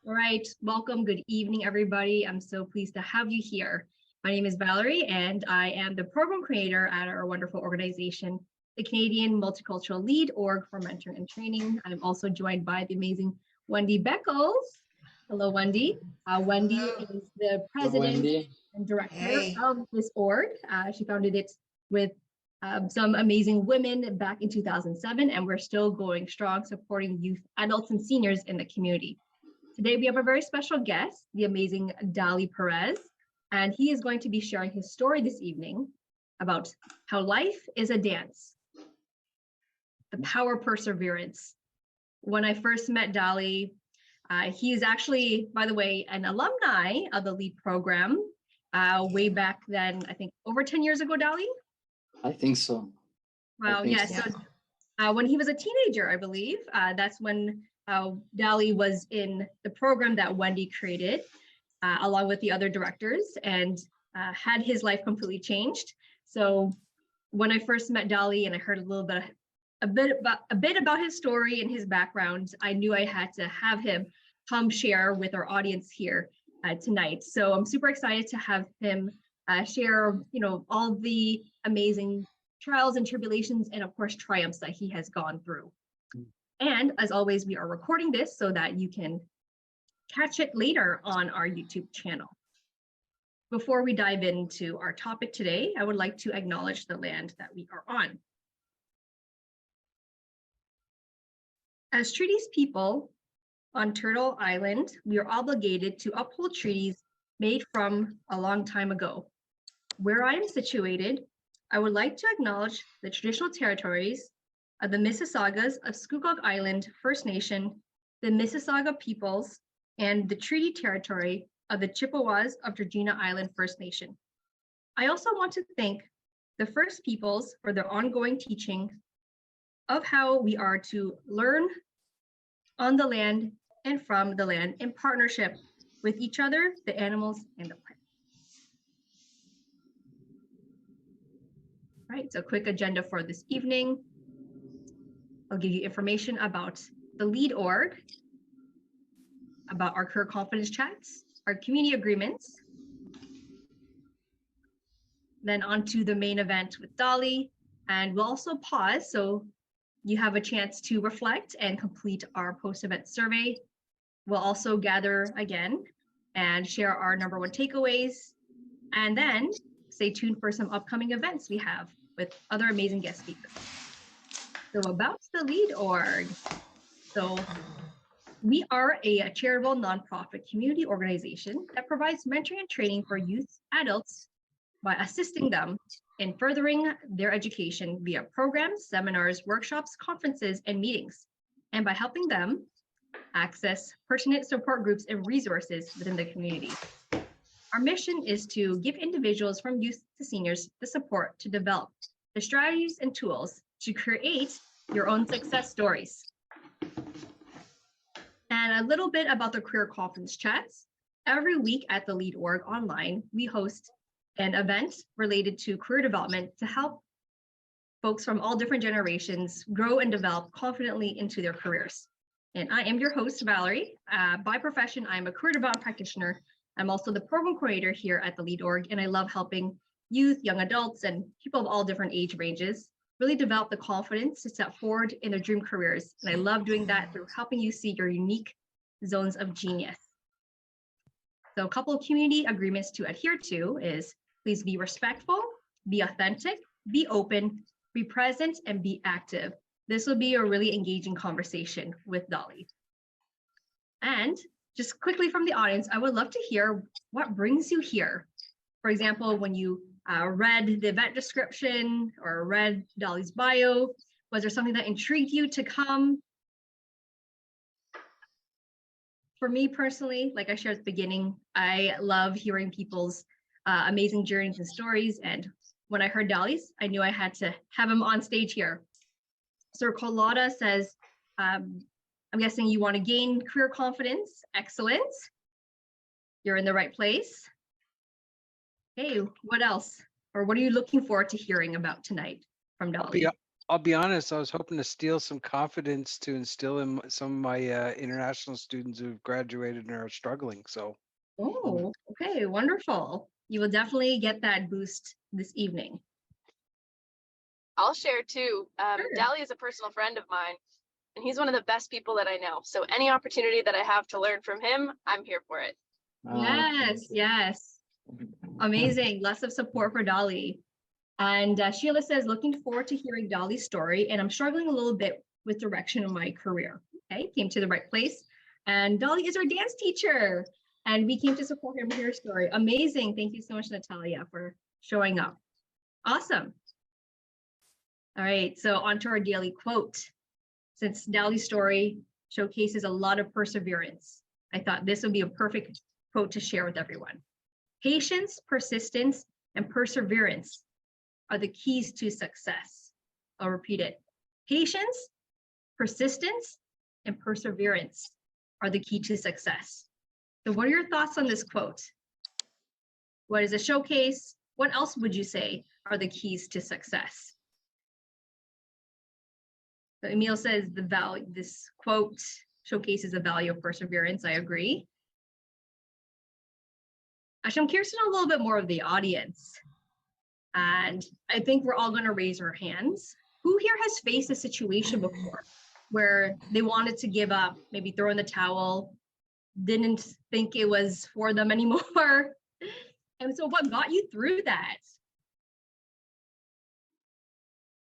All right, welcome. Good evening, everybody. I'm so pleased to have you here. My name is Valerie, and I am the program creator at our wonderful organization, the Canadian Multicultural LEAD Org for Mentoring and Training. I'm also joined by the amazing Wendy Beckles. Hello, Wendy. Wendy is the president and director of this org. She founded it with some amazing women back in 2007, and we're still going strong, supporting youth, adults, and seniors in the community. Today, we have a very special guest, the amazing Dali Perez, and he is going to be sharing his story this evening about how life is a dance, the power of perseverance. When I first met Dali, he is actually, by the way, an alumni of the LEAD program way back then, I think over 10 years ago, Dali? I think so. Wow, yeah. So when he was a teenager, I believe, that's when Dali was in the program that Wendy created, along with the other directors, and had his life completely changed. So when I first met Dali and I heard a bit about his story and his background, I knew I had to have him come share with our audience here tonight. So I'm super excited to have him share, all the amazing trials and tribulations, and of course triumphs that he has gone through. And as always, we are recording this so that you can catch it later on our YouTube channel. Before we dive into our topic today, I would like to acknowledge the land that we are on. As treaties people on Turtle Island, we are obligated to uphold treaties made from a long time ago. Where I am situated, I would like to acknowledge the traditional territories of the Mississaugas of Scugog Island First Nation, the Mississauga peoples, and the treaty territory of the Chippewas of Georgina Island First Nation. I also want to thank the First Peoples for their ongoing teaching of how we are to learn on the land and from the land in partnership with each other, the animals, and the plants. All right, so quick agenda for this evening. I'll give you information about the LEAD org, about our career confidence chats, our community agreements, then on to the main event with Dali, and we'll also pause so you have a chance to reflect and complete our post-event survey. We'll also gather again and share our #1 takeaways, and then stay tuned for some upcoming events we have with other amazing guest speakers. So about the LEAD org. So we are a charitable nonprofit community organization that provides mentoring and training for youth, adults by assisting them in furthering their education via programs, seminars, workshops, conferences, and meetings, and by helping them access pertinent support groups and resources within the community. Our mission is to give individuals from youth to seniors the support to develop the strategies and tools to create your own success stories. And a little bit about the career confidence chats. Every week at the LEAD org online, we host an event related to career development to help folks from all different generations grow and develop confidently into their careers. And I am your host, Valerie. By profession, I'm a career development practitioner. I'm also the program coordinator here at the LEAD org, and I love helping youth, young adults, and people of all different age ranges really develop the confidence to step forward in their dream careers. And I love doing that through helping you see your unique zones of genius. So a couple of community agreements to adhere to is please be respectful, be authentic, be open, be present, and be active. This will be a really engaging conversation with Dali. And just quickly from the audience, I would love to hear what brings you here. For example, when you read the event description or read Dali's bio, was there something that intrigued you to come? For me personally, like I shared at the beginning, I love hearing people's amazing journeys and stories. And when I heard Dali's, I knew I had to have him on stage here. Sir Colada says, I'm guessing you want to gain career confidence. Excellent. You're in the right place. Hey, what else? Or what are you looking forward to hearing about tonight from Dali? I'll be honest, I was hoping to steal some confidence to instill in some of my international students who've graduated and are struggling. So, Oh, okay, wonderful. You will definitely get that boost this evening. I'll share too. Sure. Dali is a personal friend of mine, and he's one of the best people that I know. So any opportunity that I have to learn from him, I'm here for it. Yes, yes. Amazing. Lots of support for Dali. And Sheila says, looking forward to hearing Dali's story. And I'm struggling a little bit with direction in my career. Okay, came to the right place. And Dali is our dance teacher. And we came to support him with her story. Amazing. Thank you so much, Natalia, for showing up. Awesome. All right, so on to our daily quote. Since Dali's story showcases a lot of perseverance, I thought this would be a perfect quote to share with everyone. Patience, persistence, and perseverance are the keys to success. I'll repeat it. Patience, persistence, and perseverance are the key to success. So what are your thoughts on this quote? What is a showcase? What else would you say are the keys to success? So Emil says this quote showcases the value of perseverance. I agree. Actually, I'm curious to know a little bit more of the audience. And I think we're all going to raise our hands. Who here has faced a situation before where they wanted to give up, maybe throw in the towel, didn't think it was for them anymore? And so what got you through that?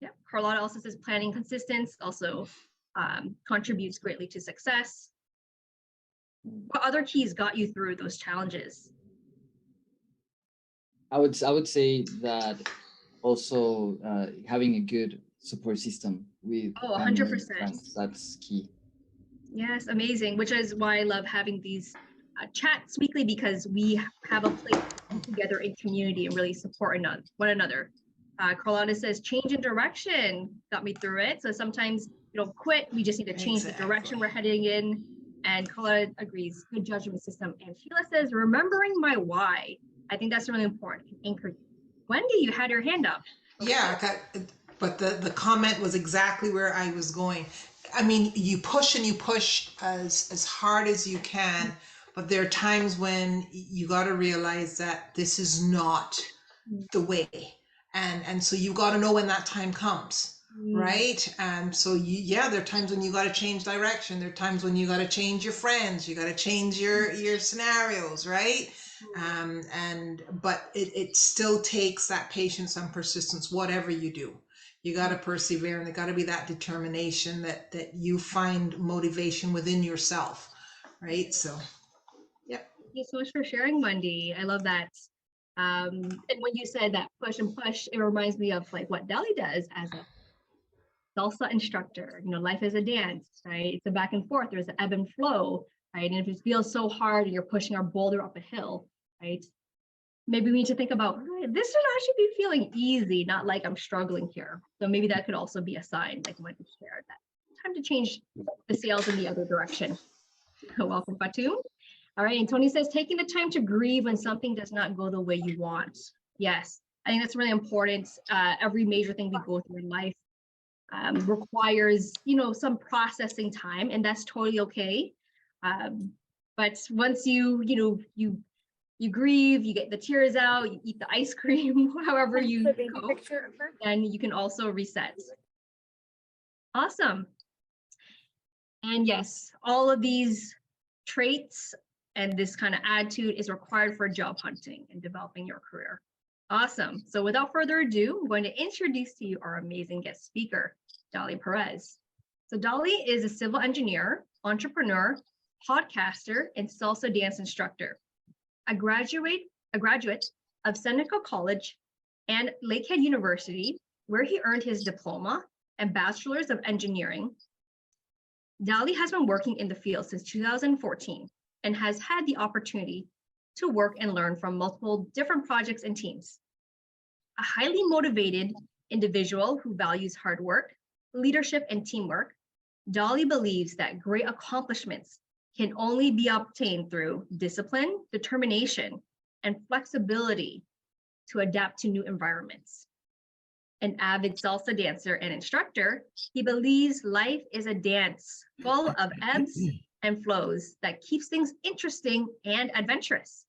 Yeah, Carlotta also says planning consistency also contributes greatly to success. What other keys got you through those challenges? I would say that also having a good support system with Oh, family 100%. and friends, that's key. Yes, amazing, which is why I love having these chats weekly, because we have a place to come together in community and really support one another. Carlotta says, change in direction got me through it. So sometimes you don't quit, we just need to change the direction we're heading in. And Carlotta agrees, good judgment system. And Sheila says, remembering my why. I think that's really important. Anchor you. Wendy, you had your hand up. Yeah, but the comment was exactly where I was going. I mean, you push and you push as hard as you can, but there are times when you got to realize that this is not the way, and so you got to know when that time comes, right? And so there are times when you got to change direction. There are times when you got to change your friends. You got to change your scenarios, right? But it still takes that patience and persistence, whatever you do. You got to persevere, and it got to be that determination that you find motivation within yourself, right? So, yep. Thank you so much for sharing, Wendy. I love that. And when you said that push and push, it reminds me of like what Dali does as a salsa instructor. You know, life is a dance, right? It's a back and forth. There's an ebb and flow, right? And if it feels so hard and you're pushing our boulder up a hill, right? Maybe we need to think about, this should actually be feeling easy, not like I'm struggling here. So maybe that could also be a sign, like when you shared that. Time to change the sails in the other direction. Welcome, Fatou. All right, and Tony says, taking the time to grieve when something does not go the way you want. Yes, I think that's really important. Every major thing we go through in life requires, some processing time, and that's totally okay. But once you grieve, you get the tears out, you eat the ice cream, however you go, then you can also reset. Awesome. And yes, all of these traits and this kind of attitude is required for job hunting and developing your career. Awesome. So without further ado, I'm going to introduce to you our amazing guest speaker, Dali Perez. So Dali is a civil engineer, entrepreneur, podcaster, and salsa dance instructor. A graduate of Seneca College and Lakehead University, where he earned his diploma and bachelor's of engineering. Dali has been working in the field since 2014 and has had the opportunity to work and learn from multiple different projects and teams. A highly motivated individual who values hard work, leadership, and teamwork, Dali believes that great accomplishments can only be obtained through discipline, determination, and flexibility to adapt to new environments. An avid salsa dancer and instructor, he believes life is a dance full of ebbs and flows that keeps things interesting and adventurous.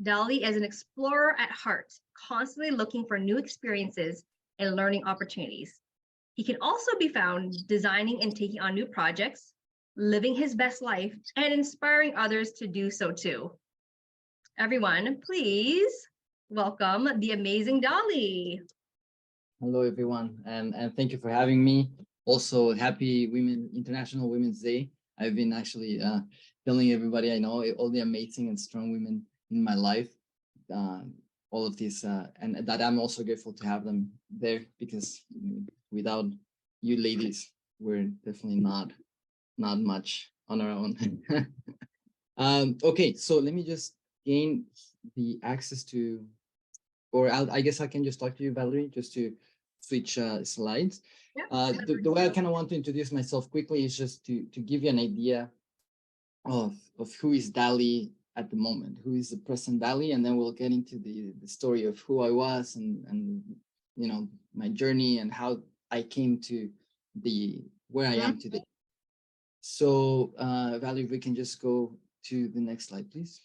Dali is an explorer at heart, constantly looking for new experiences and learning opportunities. He can also be found designing and taking on new projects, living his best life, and inspiring others to do so too. Everyone, please welcome the amazing Dali. Hello, everyone, and thank you for having me. Also, happy International Women's Day. I've been actually telling everybody I know all the amazing and strong women in my life, all of these, and that I'm also grateful to have them there, because without you ladies, we're definitely not much on our own. Okay, so let me just gain the access to, or I guess I can just talk to you, Valerie, just to switch slides. Yeah. The way I kind of want to introduce myself quickly is just to give you an idea of who is Dali at the moment, who is the present Dali, and then we'll get into the story of who I was and you know, my journey and how I came to where I am today. So Valerie, if we can just go to the next slide, please.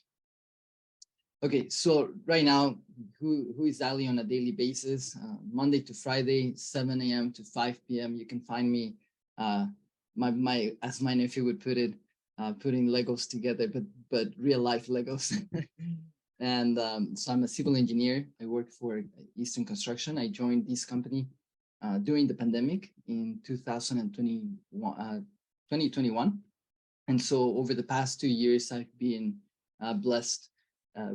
Okay, so right now, who is Dali on a daily basis? Monday to Friday, 7 a.m. to 5 p.m. You can find me, my as my nephew would put it, putting Legos together, but real life Legos. And so I'm a civil engineer. I work for Eastern Construction. I joined this company during the pandemic in 2021. And so over the past 2 years, I've been blessed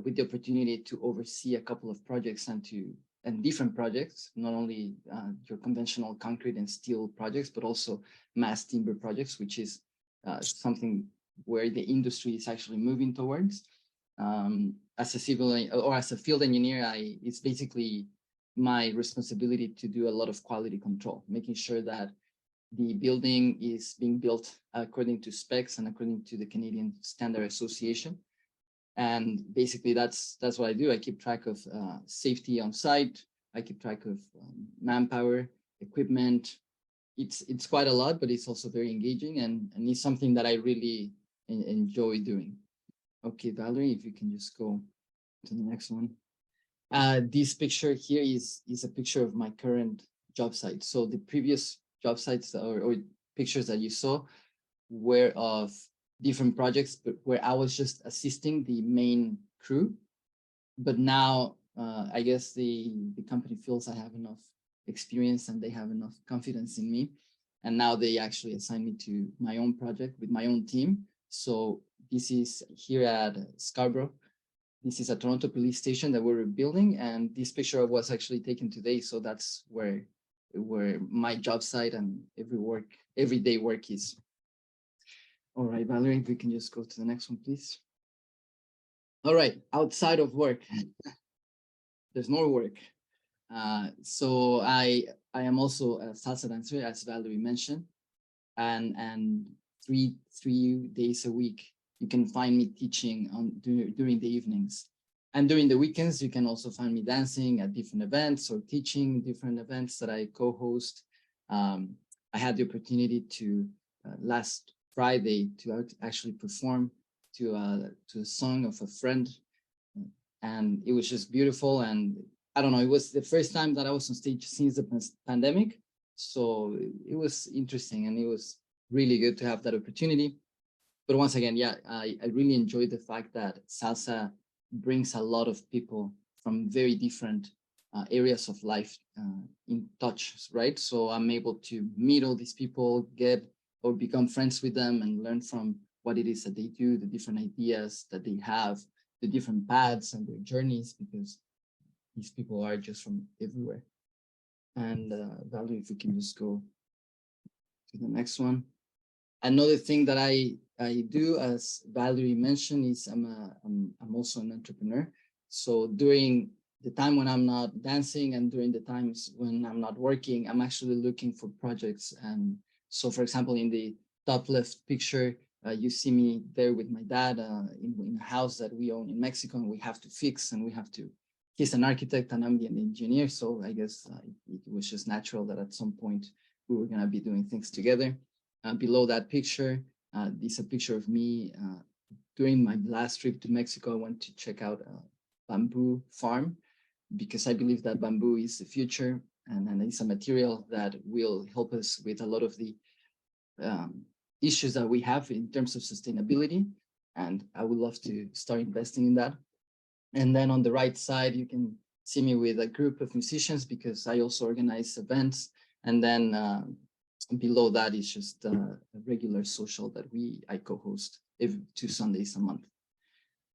with the opportunity to oversee a couple of projects and different projects, not only your conventional concrete and steel projects, but also mass timber projects, which is something where the industry is actually moving towards. As a civil or as a field engineer, it's basically my responsibility to do a lot of quality control, making sure that the building is being built according to specs and according to the Canadian Standard Association. And basically that's what I do. I keep track of safety on site. I keep track of manpower, equipment. It's quite a lot, but it's also very engaging and it's something that I really enjoy doing. Okay, Valerie, if you can just go to the next one. This picture here is a picture of my current job site. So the previous job sites or pictures that you saw were of different projects, but where I was just assisting the main crew. But now I guess the company feels I have enough experience and they have enough confidence in me. And now they actually assign me to my own project with my own team. So this is here at Scarborough. This is a Toronto police station that we're building. And this picture was actually taken today. So that's where my job site and everyday work is. All right, Valerie, if we can just go to the next one, please. All right, outside of work, there's more work. So I am also a salsa dancer, as Valerie mentioned, and three days a week you can find me teaching during the evenings, and during the weekends you can also find me dancing at different events or teaching different events that I co-host. I had the opportunity to last Friday to actually perform to a song of a friend, and it was just beautiful. And I don't know, it was the first time that I was on stage since the pandemic, so it was interesting and it was really good to have that opportunity. But once again, yeah, I really enjoyed the fact that salsa brings a lot of people from very different areas of life in touch, right? So I'm able to meet all these people, get or become friends with them and learn from what it is that they do, the different ideas that they have, the different paths and their journeys, because these people are just from everywhere. And Valerie, if we can just go to the next one. Another thing that I do, as Valerie mentioned, is I'm also an entrepreneur. So during the time when I'm not dancing and during the times when I'm not working, I'm actually looking for projects. And so, for example, in the top left picture, you see me there with my dad in a house that we own in Mexico, and we have to fix and we have to he's an architect and I'm an engineer. So I guess it was just natural that at some point we were going to be doing things together. Below that picture, is a picture of me during my last trip to Mexico. I went to check out a bamboo farm because I believe that bamboo is the future, and it's a material that will help us with a lot of the issues that we have in terms of sustainability. And I would love to start investing in that. And then on the right side, you can see me with a group of musicians because I also organize events. And then below that is just a regular social that I co-host every 2 Sundays a month.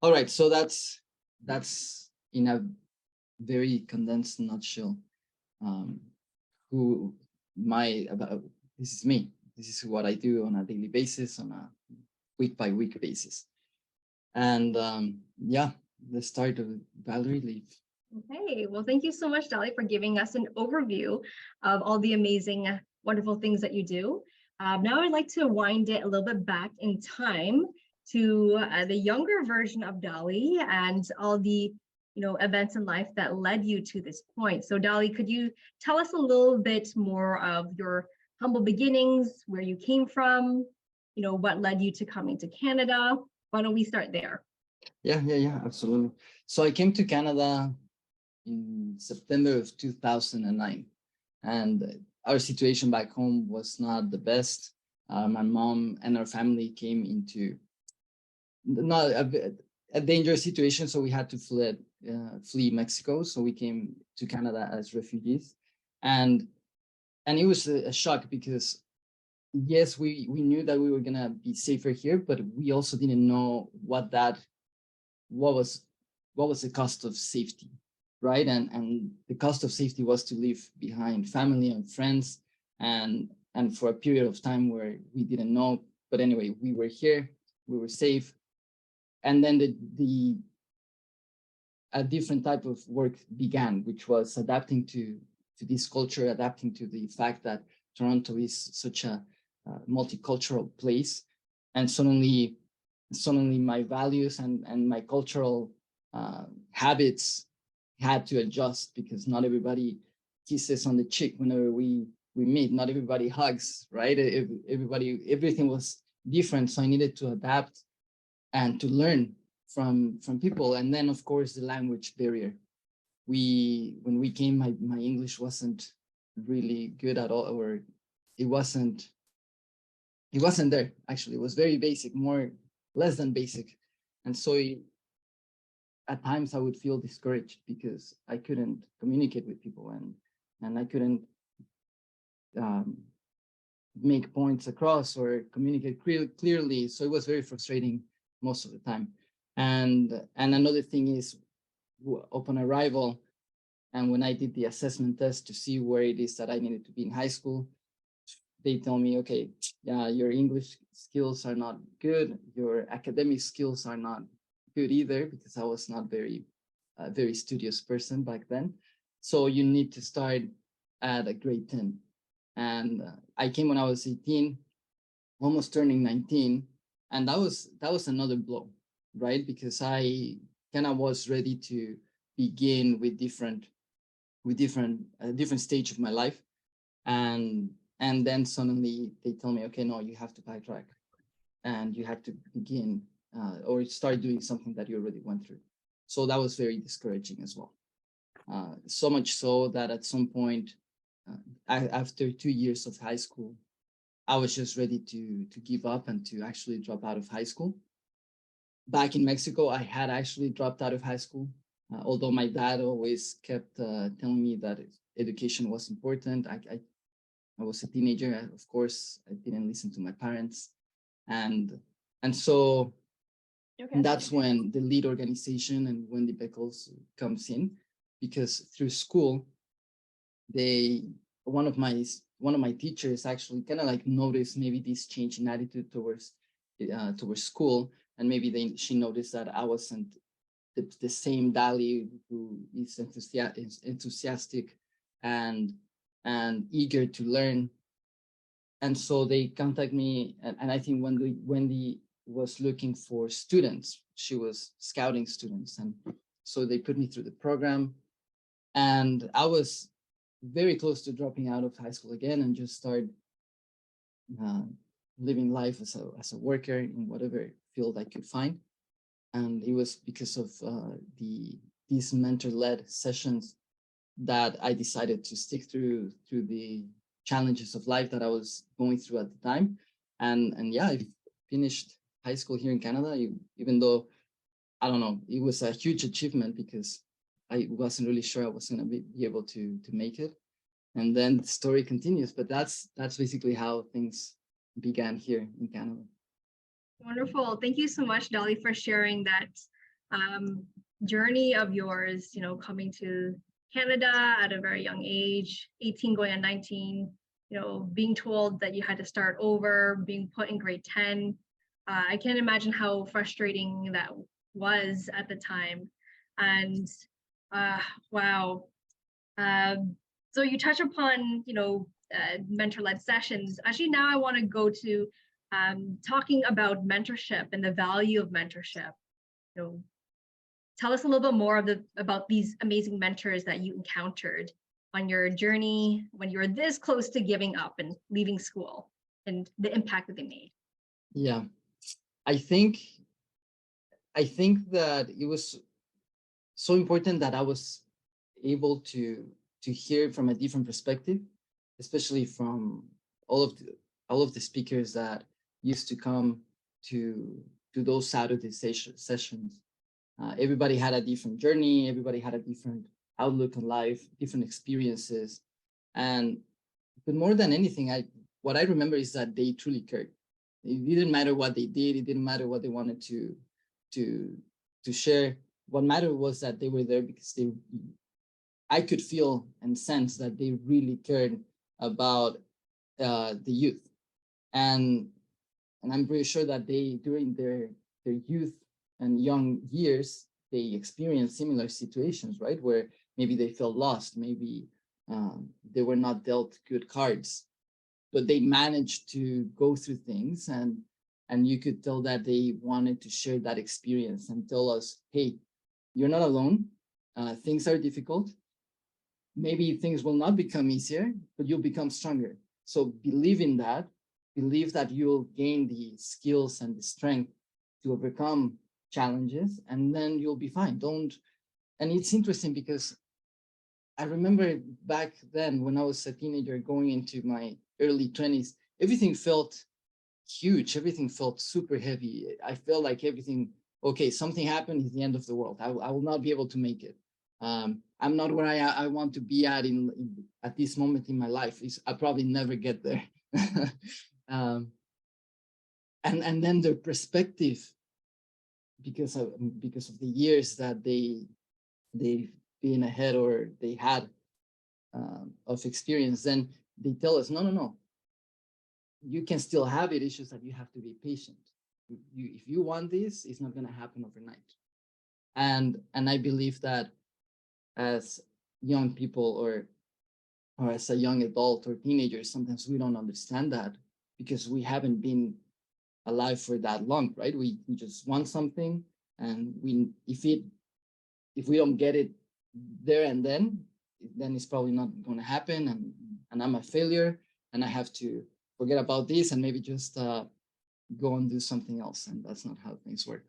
All right, so that's in a very condensed nutshell this is me. This is what I do on a daily basis, on a week by week basis. And yeah, let's start with Valerie. Leave. Okay, well, thank you so much, Dali, for giving us an overview of all the amazing, wonderful things that you do. Now I'd like to wind it a little bit back in time to the younger version of Dali and all the events in life that led you to this point. So Dali, could you tell us a little bit more of your humble beginnings, where you came from, what led you to coming to Canada? Why don't we start there? Yeah, absolutely. So I came to Canada in September of 2009, and our situation back home was not the best. My mom and our family came into not a dangerous situation, so we had to flee Mexico. So we came to Canada as refugees, and it was a shock because yes, we knew that we were gonna be safer here, but we also didn't know what was the cost of safety, right? And the cost of safety was to leave behind family and friends, and for a period of time where we didn't know. But anyway, we were here, we were safe, and then a different type of work began, which was adapting to this culture, adapting to the fact that Toronto is such a multicultural place, and suddenly my values and my cultural habits had to adjust, because not everybody kisses on the cheek whenever we meet, not everybody hugs, right? Everything was different, so I needed to adapt and to learn from people. And then of course the language barrier. When we came, my English wasn't really good at all, or it wasn't there. Actually, it was very basic, less than basic. And so at times I would feel discouraged because I couldn't communicate with people, and I couldn't make points across or communicate clearly. So it was very frustrating most of the time. And another thing is, upon arrival, and when I did the assessment test to see where it is that I needed to be in high school, they tell me, okay, your English skills are not good, your academic skills are not good either, because I was not very studious person back then. So you need to start at a grade 10. And I came when I was 18, almost turning 19, and that was another blow, right? Because I kind of was ready to begin with different stage of my life, and then suddenly they tell me, okay, no, you have to backtrack, and you have to begin or start doing something that you already went through. So that was very discouraging as well. So much so that at some point, after 2 years of high school, I was just ready to give up and to actually drop out of high school. Back in Mexico, I had actually dropped out of high school, although my dad always kept telling me that education was important. I was a teenager. Of course, I didn't listen to my parents. And so that's when the LEAD organization and Wendy Beckles comes in, because through school, one of my teachers actually kind of like noticed maybe this change in attitude towards school, and maybe she noticed that I wasn't the same Dali who is enthusiastic and eager to learn. And so they contact me, and I think Wendy was looking for students. She was scouting students, and So they put me through the program, and I was very close to dropping out of high school again and just start living life as a worker in whatever field I could find. And it was because of these mentor-led sessions that I decided to stick through the challenges of life that I was going through at the time. And yeah, I finished high school here in Canada, even though, I don't know, it was a huge achievement because I wasn't really sure I was going to be able to make it. And then the story continues, but that's basically how things began here in Canada. Wonderful. Thank you so much, Dali, for sharing that journey of yours, coming to Canada at a very young age, 18 going on 19, being told that you had to start over, being put in grade 10. I can't imagine how frustrating that was at the time. And wow. So you touch upon, mentor-led sessions. Actually, now I want to go to talking about mentorship and the value of mentorship. Tell us a little bit more about these amazing mentors that you encountered on your journey when you were this close to giving up and leaving school, and the impact that they made. Yeah, I think that it was so important that I was able to hear from a different perspective, especially from all of the speakers that used to come to those Saturday sessions. Everybody had a different journey. Everybody had a different outlook on life, different experiences. But more than anything, what I remember is that they truly cared. It didn't matter what they did. It didn't matter what they wanted to share. What mattered was that they were there because I could feel and sense that they really cared about the youth. And I'm pretty sure that they, during their youth and young years, they experienced similar situations, right? Where maybe they felt lost, maybe they were not dealt good cards, but they managed to go through things, and you could tell that they wanted to share that experience and tell us, hey, you're not alone. Things are difficult. Maybe things will not become easier, but you'll become stronger. So believe in that. Believe that you'll gain the skills and the strength to overcome challenges, and then you'll be fine. And it's interesting because I remember back then when I was a teenager going into my early 20s, everything felt huge. Everything felt super heavy. I felt like everything, okay, something happened, it's the end of the world. I will not be able to make it. I'm not where I want to be at this moment in my life. I'll probably never get there. And then their perspective, because of the years that they've been ahead or they had of experience, then they tell us, no, you can still have it. It's just that you have to be patient. If you want this, it's not going to happen overnight. And I believe that as young people or as a young adult or teenager, sometimes we don't understand that because we haven't been alive for that long, right? We just want something, and if we don't get it there and then it's probably not going to happen, and I'm a failure, and I have to forget about this and maybe just go and do something else, and that's not how things work.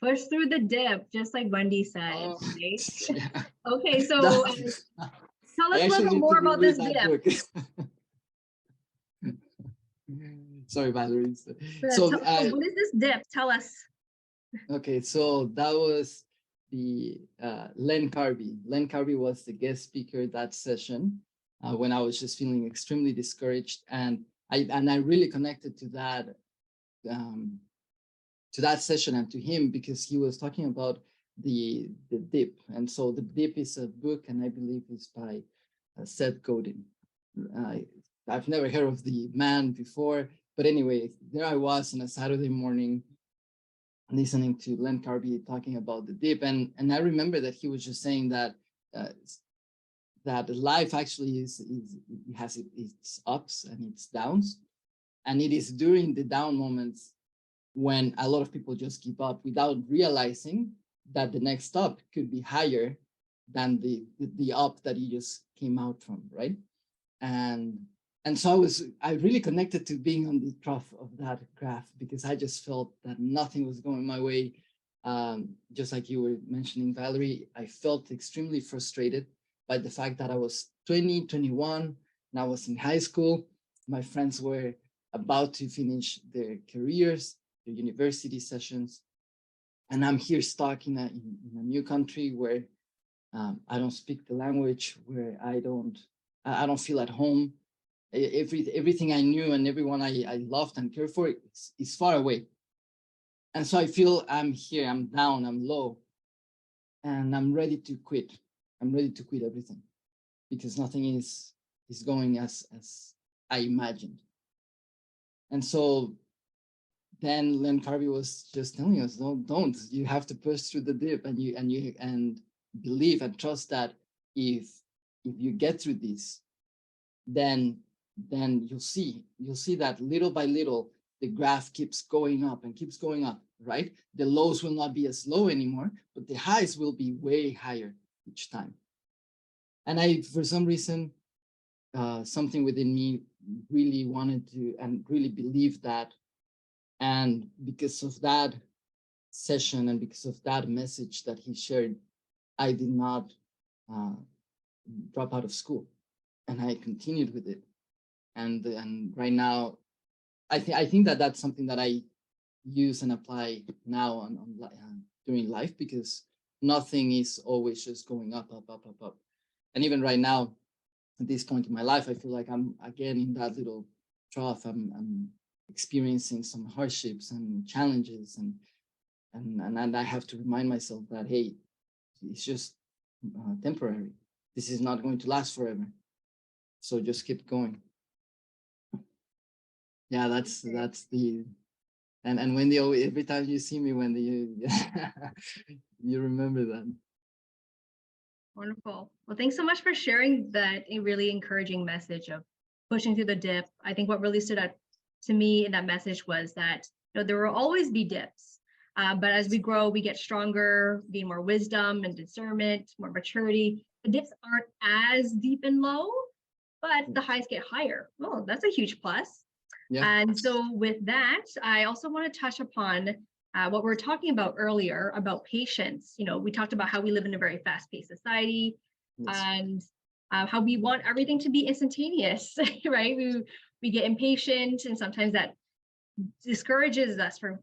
Push through the dip, just like Wendy said, right? Yeah. Okay, so tell us a little bit more about this dip. Sorry, Valerie. So what is this dip? Tell us. Okay, so that was the Len Carby. Len Carby was the guest speaker that session when I was just feeling extremely discouraged, and I really connected to that session and to him because he was talking about the dip. And so the dip is a book, and I believe it's by Seth Godin. I've never heard of the man before, but anyway, there I was on a Saturday morning listening to Len Carby talking about the dip, and I remember that he was just saying that that life actually has its ups and its downs, and it is during the down moments when a lot of people just give up without realizing that the next stop could be higher than the up that you just came out from, right? And so I really connected to being on the trough of that graph, because I just felt that nothing was going my way. Just like you were mentioning, Valerie, I felt extremely frustrated by the fact that I was 20, 21, and I was in high school. My friends were about to finish their careers, their university sessions, and I'm here stuck in a new country where I don't speak the language, where I don't feel at home. Everything I knew and everyone I loved and cared for is far away. And so I feel I'm here, I'm down, I'm low, and I'm ready to quit. I'm ready to quit everything because nothing is going as I imagined. And so then Len Carvey was just telling us, don't, you have to push through the dip, and believe and trust that if you get through this, then you'll see that little by little the graph keeps going up and keeps going up, right? The lows will not be as low anymore, but the highs will be way higher each time. And I, for some reason, something within me really wanted to and really believed that. And because of that session and because of that message that he shared, I did not drop out of school, and I continued with it. And right now, I think that that's something that I use and apply now on during life, because nothing is always just going up. And even right now, at this point in my life, I feel like I'm again in that little trough. I'm experiencing some hardships and challenges, and I have to remind myself that, hey, it's just temporary. This is not going to last forever. So just keep going. Yeah, that's the and Wendy, every time you see me, Wendy, you remember that. Wonderful. Well, thanks so much for sharing that a really encouraging message of pushing through the dip. I think what really stood out to me in that message was that, you know, there will always be dips, but as we grow, we get stronger, gain more wisdom and discernment, more maturity. The dips aren't as deep and low, but the highs get higher. Oh, that's a huge plus. Yeah. And so with that, I also want to touch upon what we were talking about earlier about patience. You know, we talked about how we live in a very fast-paced society, Yes. and how we want everything to be instantaneous, right? We get impatient, and sometimes that discourages us from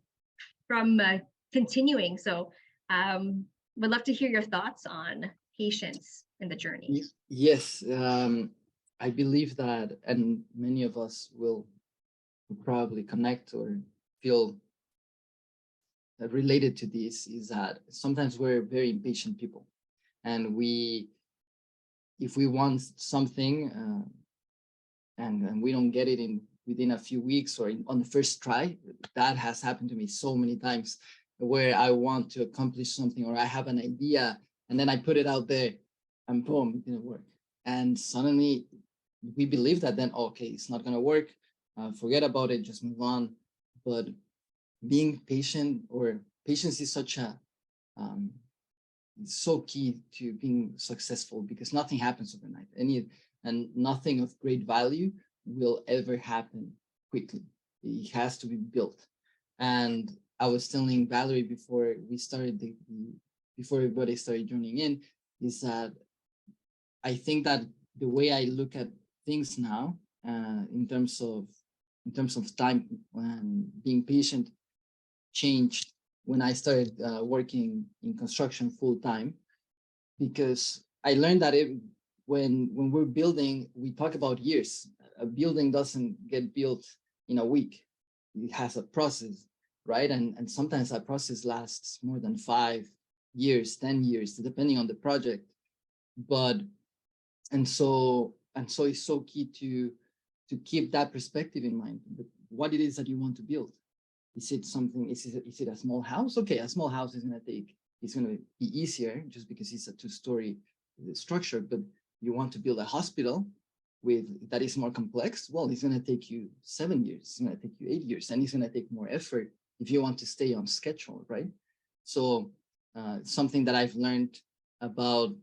continuing. So would love to hear your thoughts on patience in the journey. Yes, I believe that, and many of us will probably connect or feel related to this, is that sometimes we're very impatient people, and if we want something and we don't get it within a few weeks or on the first try, that has happened to me so many times, where I want to accomplish something, or I have an idea and then I put it out there and boom, it didn't work. And suddenly we believe that then, okay, it's not going to work. Forget about it, just move on. But being patient, or patience, is such a so key to being successful, because nothing happens overnight. And nothing of great value will ever happen quickly. It has to be built. And I was telling Valerie before we started before everybody started joining in, is that I think that the way I look at things now, in terms of time and being patient, changed when I started working in construction full time, because I learned that when we're building, we talk about years. A building doesn't get built in a week. It has a process, right? And sometimes that process lasts more than 5 years, 10 years, depending on the project. And so it's so key to keep that perspective in mind. What it is that you want to build. Is it a small house? Okay, a small house it's going to be easier just because it's a 2-story structure. But you want to build a hospital that is more complex. Well, it's going to take you 7 years. It's going to take you 8 years, and it's going to take more effort if you want to stay on schedule, right? So something that I've learned about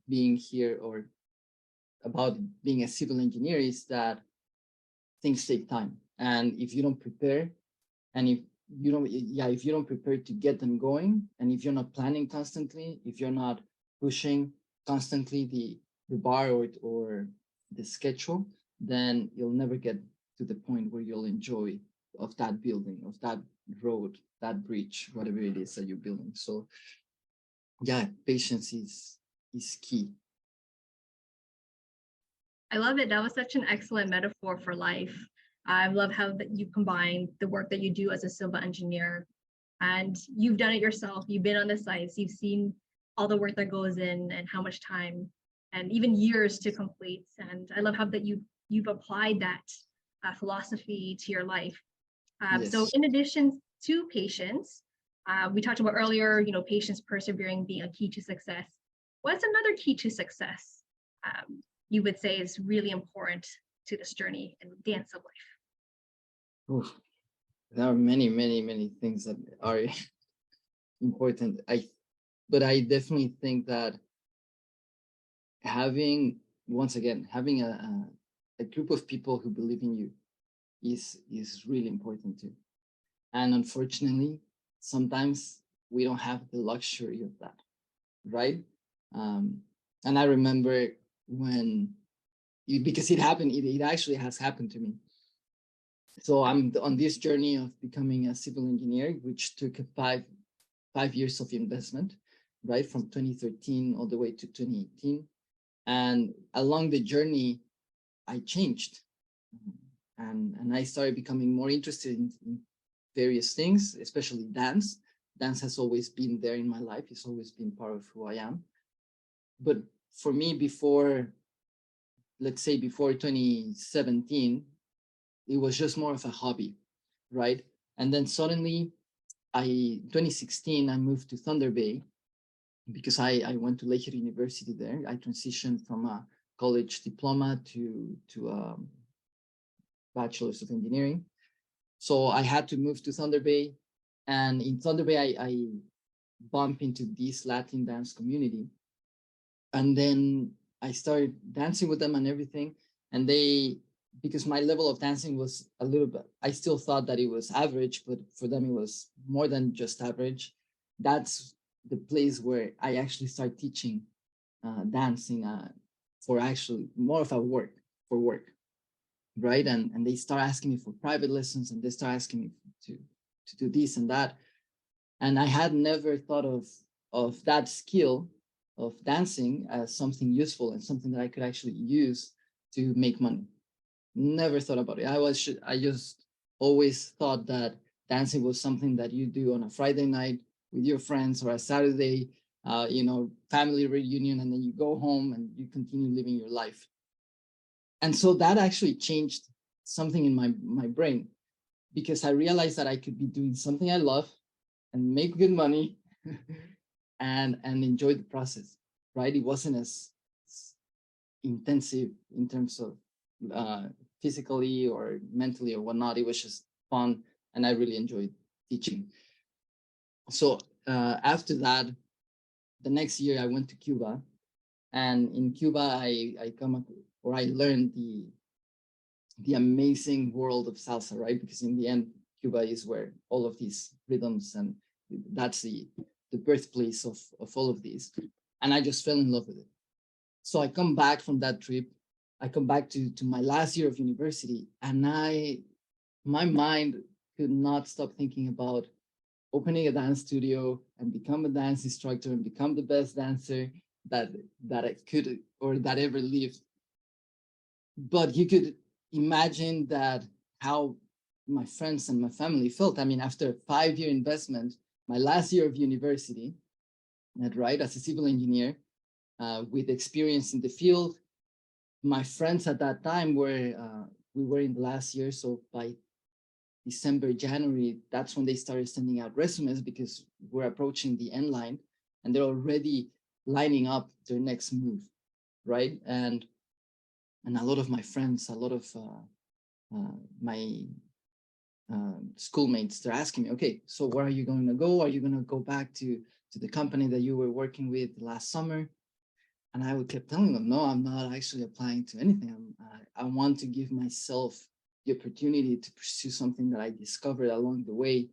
being here or about being a civil engineer is that things take time. And if you don't prepare, and if you don't prepare to get them going, and if you're not planning constantly, if you're not pushing constantly the bar or the schedule, then you'll never get to the point where you'll enjoy of that building, of that road, that bridge, whatever it is that you're building. So yeah, patience is key. I love it. That was such an excellent metaphor for life. I love how that you combine the work that you do as a civil engineer, and you've done it yourself. You've been on the sites, you've seen all the work that goes in and how much time and even years to complete. And I love how that you've applied that philosophy to your life. So Yes. in addition to patience, we talked about earlier, patience, persevering being a key to success. What's another key to success you would say is really important to this journey and dance of life? Oof. There are many, many, many things that are important. But I definitely think that having a group of people who believe in you is really important too. And unfortunately, sometimes we don't have the luxury of that, right? And I remember because it happened, it actually has happened to me. So I'm on this journey of becoming a civil engineer, which took 5 years of investment, right? From 2013 all the way to 2018. And along the journey, I changed. And I started becoming more interested in various things, especially dance. Dance has always been there in my life. It's always been part of who I am. But for me, let's say before 2017, it was just more of a hobby, right? And then suddenly 2016, I moved to Thunder Bay because I went to L.E.A.D University there. I transitioned from a college diploma to bachelor's of engineering. So I had to move to Thunder Bay. And in Thunder Bay, I bumped into this Latin dance community. And then I started dancing with them and everything. And because my level of dancing was a little bit, I still thought that it was average, but for them, it was more than just average. That's the place where I actually started teaching dancing for actually more of a work, right? And they start asking me for private lessons, and they start asking me to do this and that. And I had never thought of that skill of dancing as something useful and something that I could actually use to make money. Never thought about it. I just always thought that dancing was something that you do on a Friday night with your friends, or a Saturday, family reunion, and then you go home and you continue living your life. And so that actually changed something in my brain, because I realized that I could be doing something I love and make good money and enjoy the process, right? It wasn't as intensive in terms of physically or mentally or whatnot. It was just fun, and I really enjoyed teaching. So after that, the next year I went to Cuba, and in Cuba I learned the amazing world of salsa, right? Because in the end, Cuba is where all of these rhythms, and that's the birthplace of all of these. And I just fell in love with it. So I come back from that trip. I come back to my last year of university, and my mind could not stop thinking about opening a dance studio and become a dance instructor and become the best dancer that I could or that ever lived. But you could imagine that how my friends and my family felt. I mean, after a 5-year investment, my last year of university, right, as a civil engineer, with experience in the field, my friends at that time we were in the last year. So by December, January, that's when they started sending out resumes, because we're approaching the end line and they're already lining up their next move, right? And a lot of my friends, a lot of my schoolmates, they're asking me, okay, so where are you going to go? Are you going to go back to the company that you were working with last summer? And I would keep telling them, no, I'm not actually applying to anything. I want to give myself the opportunity to pursue something that I discovered along the way,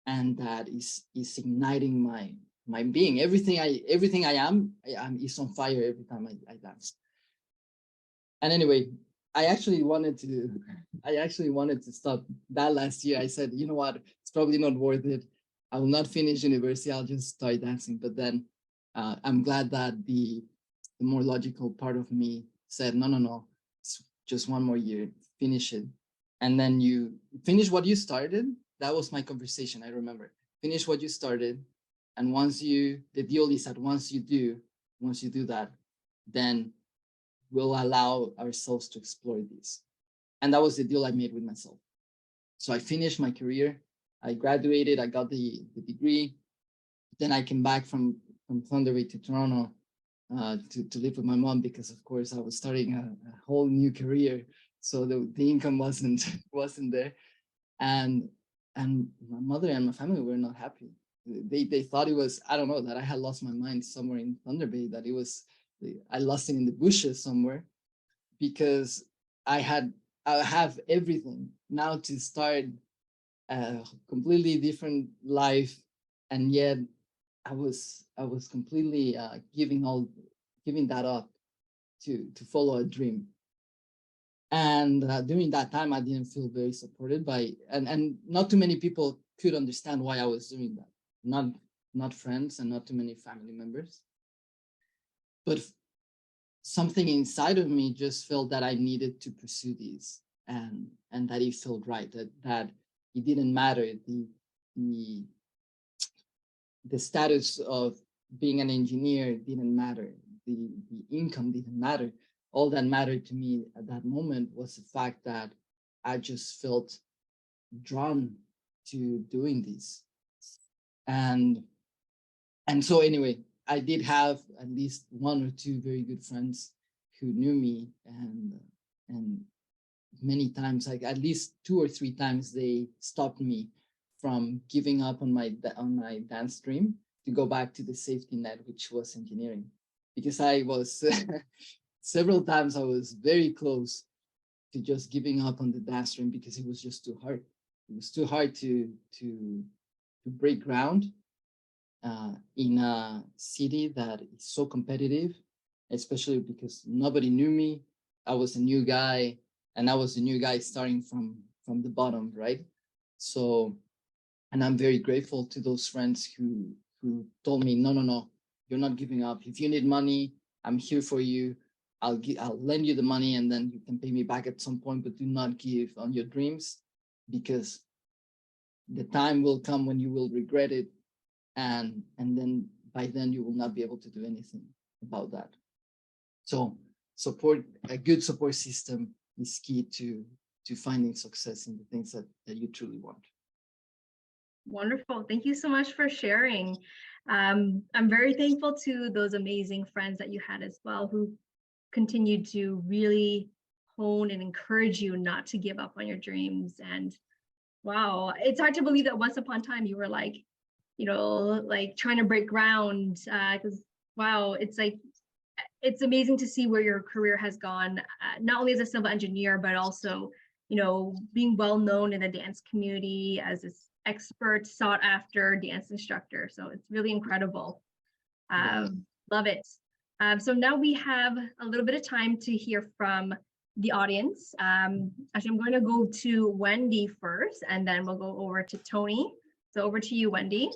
and that is igniting my being. Everything I am is on fire every time I dance. And anyway, I actually wanted to stop that last year. I said, you know what, it's probably not worth it. I will not finish university. I'll just start dancing. But then I'm glad that the more logical part of me said, no, it's just one more year, finish it. And then you finish what you started. That was my conversation, I remember. Finish what you started. And the deal is that once you do that, then we'll allow ourselves to explore this. And that was the deal I made with myself. So I finished my career. I graduated, I got the degree. Then I came back from Thunder Bay to Toronto to live with my mom, because of course I was starting a whole new career. So the income wasn't there. And my mother and my family were not happy. They thought it was, I don't know, that I had lost my mind somewhere in Thunder Bay, that I lost it in the bushes somewhere, because I have everything now to start a completely different life, and yet I was completely giving that up to follow a dream. And during that time, I didn't feel very supported by, and not too many people could understand why I was doing that. Not friends, and not too many family members. But something inside of me just felt that I needed to pursue these, and that it felt right, that it didn't matter the status of being an engineer didn't matter, the income didn't matter. All that mattered to me at that moment was the fact that I just felt drawn to doing this. And so anyway, I did have at least one or two very good friends who knew me, and many times, like at least 2 or 3 times, they stopped me from giving up on my dance dream to go back to the safety net, which was engineering, because I was several times I was very close to just giving up on the dance dream, because it was just too hard. It was too hard to break ground in a city that is so competitive, especially because nobody knew me. I was a new guy, and I was a new guy starting from the bottom, right? So, and I'm very grateful to those friends who told me, no, you're not giving up. If you need money, I'm here for you. I'll lend you the money, and then you can pay me back at some point, but do not give on your dreams, because the time will come when you will regret it. And then by then you will not be able to do anything about that. So a good support system is key to finding success in the things that you truly want. Wonderful. Thank you so much for sharing. I'm very thankful to those amazing friends that you had as well, who continued to really hone and encourage you not to give up on your dreams. And wow, it's hard to believe that once upon a time you were like, like trying to break ground, because wow, it's like, it's amazing to see where your career has gone, not only as a civil engineer, but also, being well known in the dance community as this expert, sought after dance instructor. So it's really incredible. Love it. So now we have a little bit of time to hear from the audience. Actually, I'm going to go to Wendy first, and then we'll go over to Tony. So over to you, Wendy.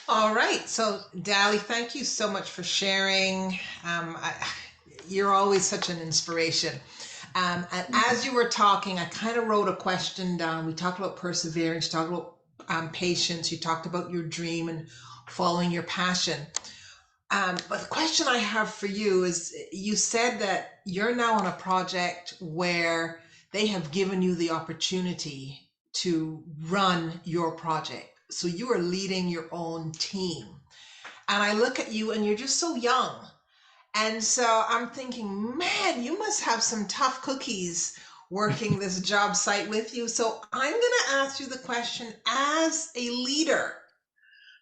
All right. So, Dali, thank you so much for sharing. You're always such an inspiration. And as you were talking, I kind of wrote a question down. We talked about perseverance, talked about patience. You talked about your dream and following your passion. But the question I have for you is, you said that you're now on a project where they have given you the opportunity to run your project. So you are leading your own team. And I look at you and you're just so young. And so I'm thinking, man, you must have some tough cookies working this job site with you. So I'm going to ask you the question, as a leader,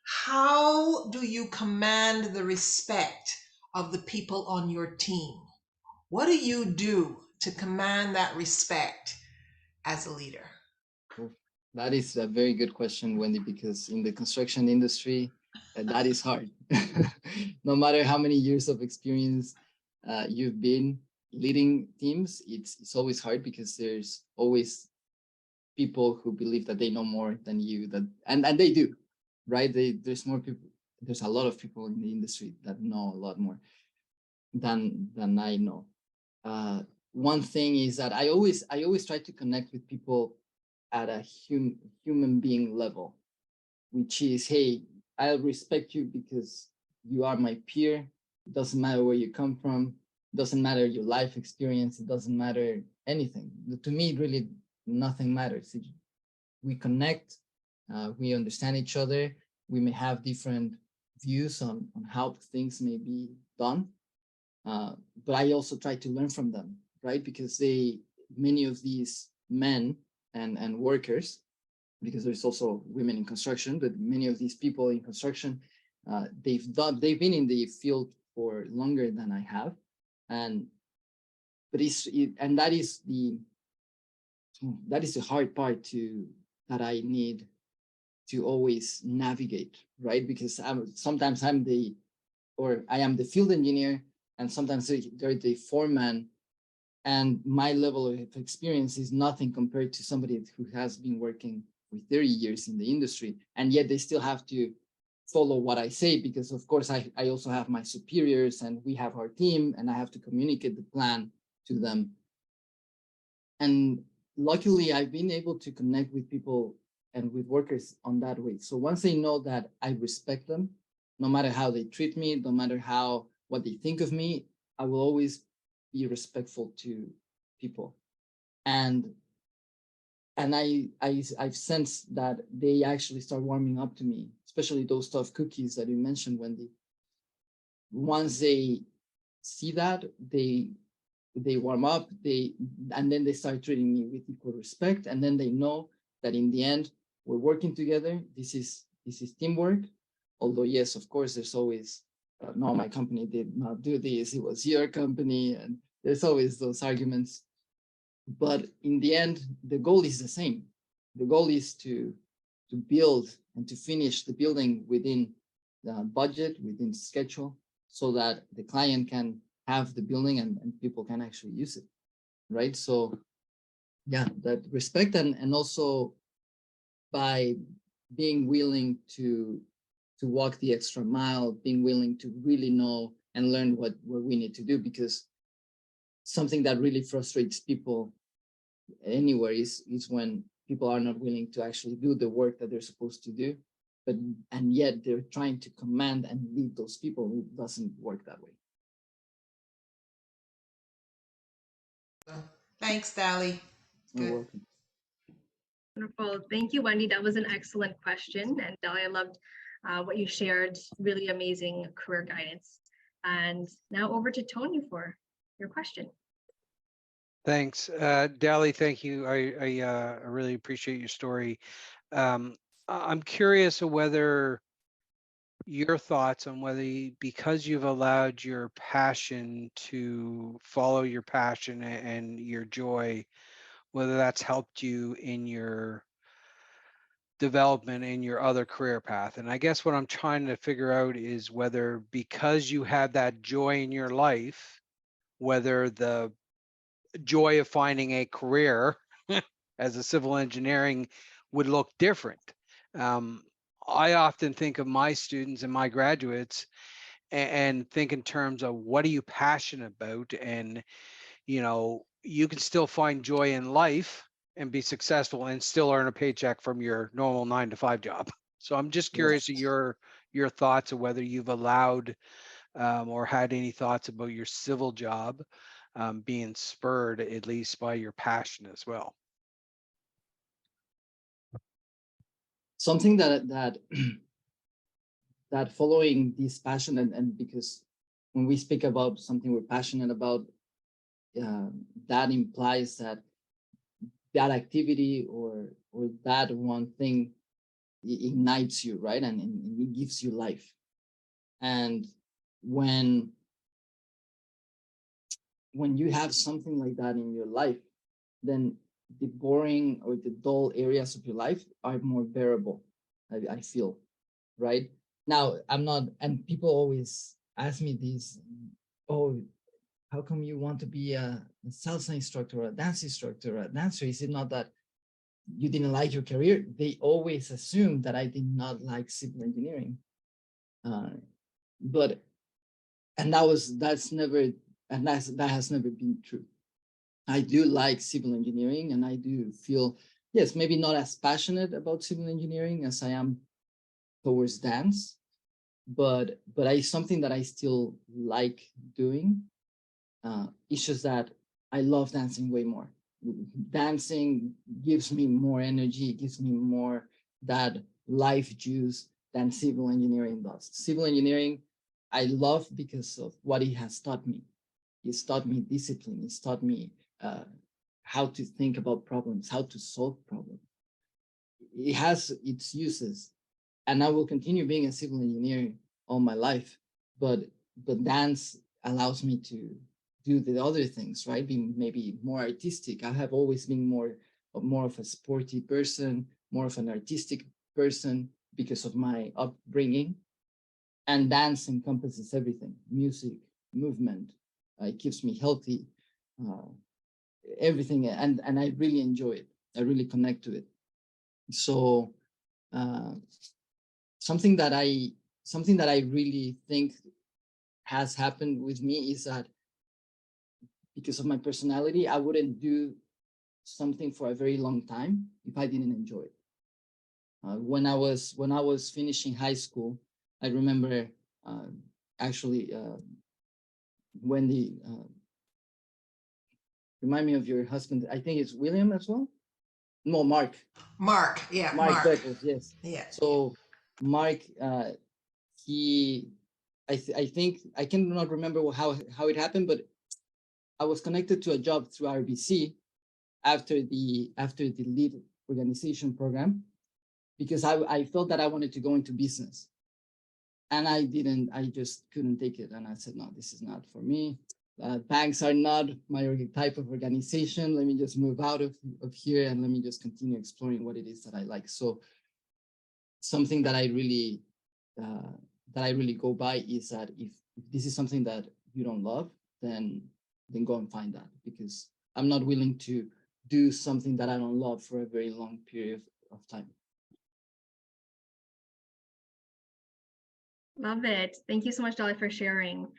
how do you command the respect of the people on your team? What do you do to command that respect as a leader? That is a very good question, Wendy, because in the construction industry, that is hard. No matter how many years of experience you've been leading teams, it's always hard because there's always people who believe that they know more than you, and they do, right? There's more people. There's a lot of people in the industry that know a lot more than I know. One thing is that I always try to connect with people at a human being level, which is, hey, I'll respect you because you are my peer. It doesn't matter where you come from. It doesn't matter your life experience. It doesn't matter anything. To me, really, nothing matters. We connect, we understand each other. We may have different views on how things may be done, but I also try to learn from them, right? Because many of these men and workers, because there's also women in construction, but many of these people in construction, they've been in the field for longer than I have, and that is the hard part that I need to always navigate, right? Because sometimes I am the field engineer, and sometimes they're the foreman, and my level of experience is nothing compared to somebody who has been working for 30 years in the industry, and yet they still have to follow what I say, because of course I also have my superiors, and we have our team, and I have to communicate the plan to them. And luckily, I've been able to connect with people and with workers on that way. So once they know that I respect them, no matter how they treat me, no matter what they think of me, I will always be respectful to people. And I've sensed that they actually start warming up to me, especially those tough cookies that you mentioned, Wendy. Once they see that, they warm up, and then they start treating me with equal respect, and then they know that in the end we're working together. This is teamwork. Although yes, of course, there's always no, my company did not do this, it was your company, and there's always those arguments. But in the end, the goal is the same. The goal is to build and to finish the building within the budget, within schedule, so that the client can have the building and people can actually use it, right? So yeah, that respect, and also by being willing to walk the extra mile, being willing to really know and learn what we need to do, because something that really frustrates people anywhere is when people are not willing to actually do the work that they're supposed to do, and yet they're trying to command and lead those people. It doesn't work that way. Thanks, Dali. You're Good. welcome. Wonderful. Thank you, Wendy. That was an excellent question. And Dali, I loved what you shared. Really amazing career guidance. And now over to Tony for your question. Thanks, Dali. Thank you. I really appreciate your story. I'm curious of whether your thoughts on whether because you've allowed your passion to follow your passion and your joy, whether that's helped you in your development in your other career path. And I guess what I'm trying to figure out is whether because you had that joy in your life, whether the joy of finding a career as a civil engineering would look different. I often think of my students and my graduates and think in terms of what are you passionate about, and you can still find joy in life and be successful and still earn a paycheck from your normal 9-to-5 job. So I'm just curious of your thoughts of whether you've allowed or had any thoughts about your civil job being spurred at least by your passion as well. Something that following this passion, and because when we speak about something we're passionate about, that implies that that activity or that one thing ignites you, right? And it gives you life. And when you have something like that in your life, then the boring or the dull areas of your life are more bearable, I feel, right? Now, I'm not, and people always ask me this, oh, how come you want to be a salsa instructor or a dance instructor or a dancer? Is it not that you didn't like your career? They always assume that I did not like civil engineering. But, and that has never been true. I do like civil engineering, and I do feel, yes, maybe not as passionate about civil engineering as I am towards dance, but it's something that I still like doing. It's just that I love dancing way more. Dancing gives me more energy, gives me more that life juice than civil engineering does. Civil engineering, I love because of what it has taught me. It's taught me discipline. It's taught me how to think about problems, how to solve problems. It has its uses, and I will continue being a civil engineer all my life. But dance allows me to do the other things, right? Being maybe more artistic. I have always been more of a sporty person, more of an artistic person because of my upbringing. And dance encompasses everything: music, movement. It keeps me healthy. Everything, and I really enjoy it. I really connect to it. So something that I really think has happened with me is that because of my personality, I wouldn't do something for a very long time if I didn't enjoy it. When I was finishing high school, I remember actually when the remind me of your husband. I think it's William as well. No, Mark. Mark, yeah, Mark Mark. Beckles, yes. Yeah. So Mark, I think I cannot remember how it happened, but I was connected to a job through RBC after the LEAD organization program, because I felt that I wanted to go into business, and I just couldn't take it, and I said, no, this is not for me. Banks are not my type of organization. Let me just move out of here, and let me just continue exploring what it is that I like. So something that I really go by is that if this is something that you don't love, then go and find that, because I'm not willing to do something that I don't love for a very long period of time. Love it. Thank you so much, Dolly, for sharing.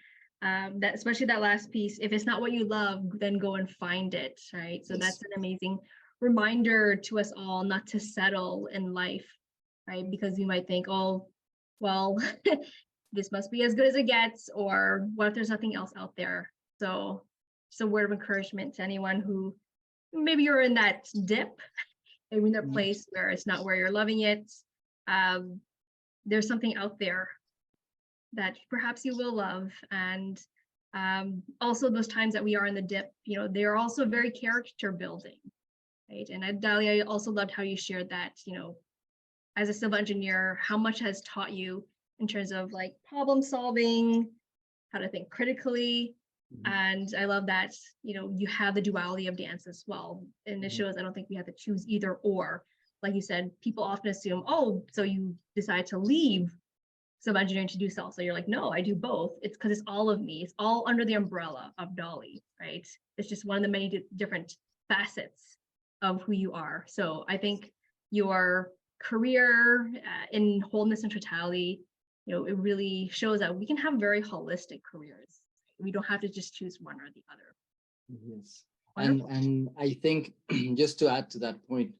That, especially that last piece. If it's not what you love, then go and find it, right? So Yes. that's an amazing reminder to us all not to settle in life, right? Because you might think, oh, well, this must be as good as it gets, or what if there's nothing else out there? So just a word of encouragement to anyone who maybe you're in that dip, maybe in that place where it's not where you're loving it. There's something out there that perhaps you will love. And also those times that we are in the dip, they're also very character building, right? And Dali, I also loved how you shared that, as a civil engineer, how much has taught you in terms of like problem solving, how to think critically. And I love that, you have the duality of dance as well. And it shows, I don't think we have to choose either or. Like you said, people often assume, oh, so you decide to leave civil engineering to do salsa. You're like, no, I do both. It's because it's all of me. It's all under the umbrella of Dolly, right? It's just one of the many different facets of who you are. So I think your career in wholeness and totality, it really shows that we can have very holistic careers. We don't have to just choose one or the other. Yes. Wonderful. And I think just to add to that point,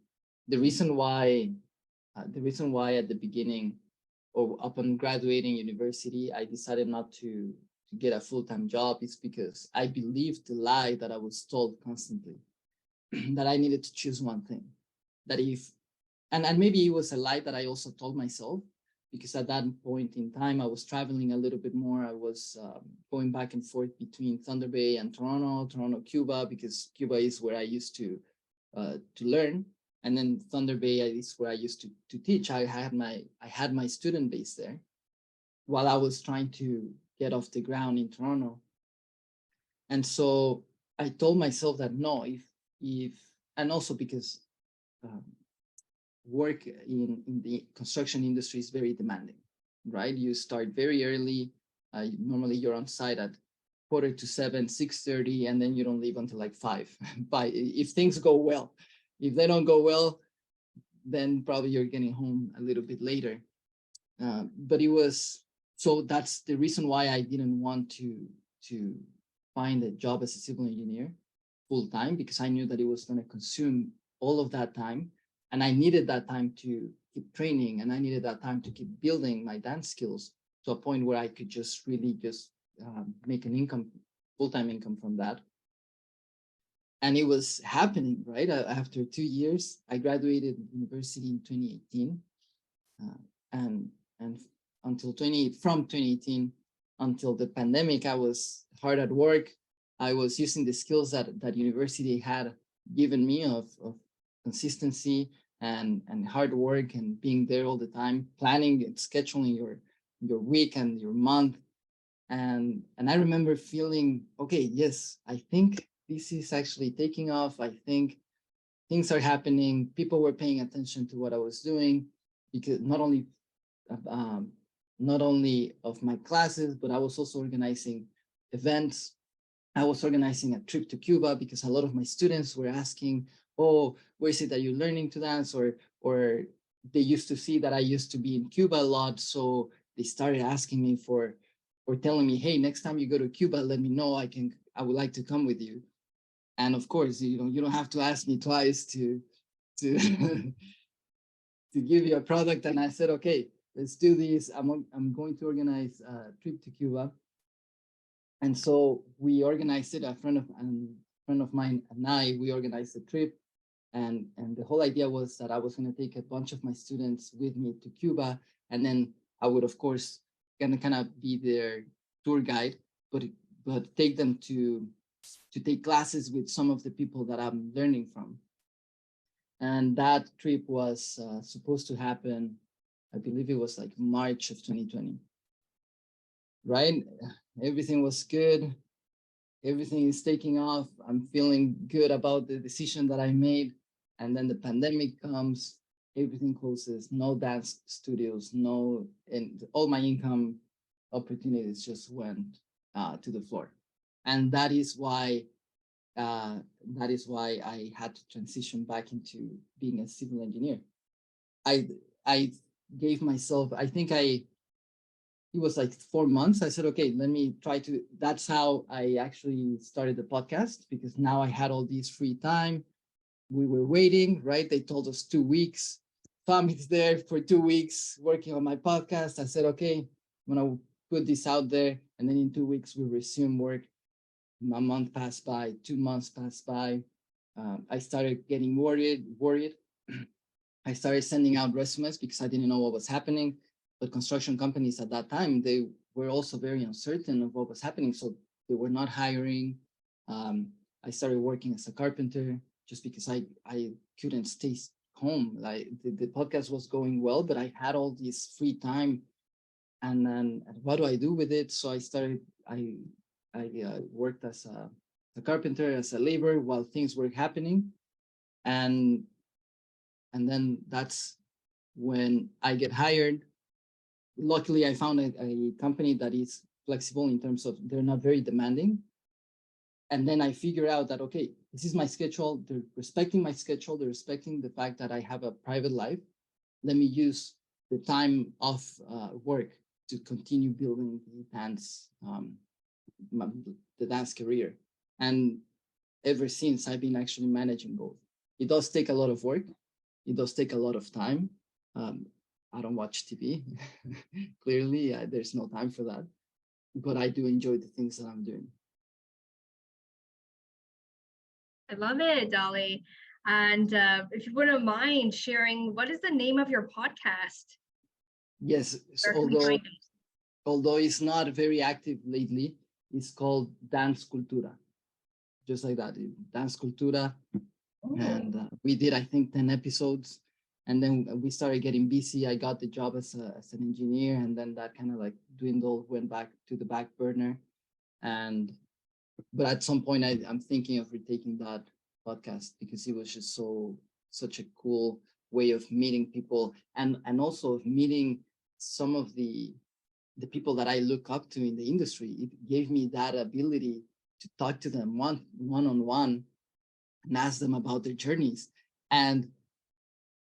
the reason why at the beginning or upon graduating university, I decided not to get a full-time job is because I believed the lie that I was told constantly, that I needed to choose one thing. That if, and maybe it was a lie that I also told myself, because at that point in time, I was traveling a little bit more. I was going back and forth between Thunder Bay and Toronto, Cuba, because Cuba is where I used to to learn. And then Thunder Bay is where I used to teach. I had my student base there while I was trying to get off the ground in Toronto. And so I told myself that no, if and also because work in the construction industry is very demanding, right? You start very early. Normally you're on site at 6:45, 6:30, and then you don't leave until like 5. If things go well. If they don't go well, then probably you're getting home a little bit later. But it was, so that's the reason why I didn't want to find a job as a civil engineer full time, because I knew that it was going to consume all of that time. And I needed that time to keep training, and I needed that time to keep building my dance skills to a point where I could just really just make an income, full-time income from that. And it was happening, right? After 2 years, I graduated university in 2018, and from 2018 until the pandemic, I was hard at work. I was using the skills that university had given me of consistency and hard work and being there all the time, planning and scheduling your week and your month. And I remember feeling, okay, yes, I think this is actually taking off. I think things are happening. People were paying attention to what I was doing, because not only of my classes, but I was also organizing events. I was organizing a trip to Cuba because a lot of my students were asking, oh, where is it that you're learning to dance? Or they used to see that I used to be in Cuba a lot. So they started asking me or telling me, hey, next time you go to Cuba, let me know. I would like to come with you. And of course, you don't have to ask me twice to to give you a product. And I said, okay, let's do this. I'm going to organize a trip to Cuba. And so we organized it. A friend of mine and we organized the trip. And the whole idea was that I was going to take a bunch of my students with me to Cuba. And then I would, of course, gonna kind of be their tour guide, but take them to take classes with some of the people that I'm learning from. And that trip was supposed to happen, I believe it was like March of 2020, right? Everything was good. Everything is taking off. I'm feeling good about the decision that I made. And then the pandemic comes, everything closes, no dance studios, and all my income opportunities just went to the floor. And that is why I had to transition back into being a civil engineer. I gave myself, it was like 4 months. I said, okay, let me try to, that's how I actually started the podcast, because now I had all this free time. We were waiting, right? They told us 2 weeks. Family's there for 2 weeks working on my podcast. I said, okay, I'm gonna put this out there. And then in 2 weeks, we resume work. A month passed by, 2 months passed by. I started getting worried. I started sending out resumes because I didn't know what was happening. But construction companies at that time, they were also very uncertain of what was happening. So they were not hiring. I started working as a carpenter just because I couldn't stay home. Like the podcast was going well, but I had all this free time. And then what do I do with it? So I worked as a carpenter, as a laborer while things were happening. And then that's when I get hired. Luckily, I found a company that is flexible in terms of they're not very demanding. And then I figure out that, okay, this is my schedule. They're respecting my schedule. They're respecting the fact that I have a private life. Let me use the time off work to continue building the dance career. And ever since, I've been actually managing both. It does take a lot of work. It does take a lot of time. I don't watch TV. Clearly, there's no time for that. But I do enjoy the things that I'm doing. I love it, Dali. And if you wouldn't mind sharing, what is the name of your podcast? Yes, so Where can we find it? although it's not very active lately, it's called Dance Cultura. Just like that, Dance Cultura. And we did, I think, 10 episodes. And then we started getting busy. I got the job as an engineer, and then that kind of like dwindled, went back to the back burner. But at some point, I'm thinking of retaking that podcast because it was just such a cool way of meeting people, and also of meeting some of the people that I look up to in the industry. It gave me that ability to talk to them one-on-one and ask them about their journeys. And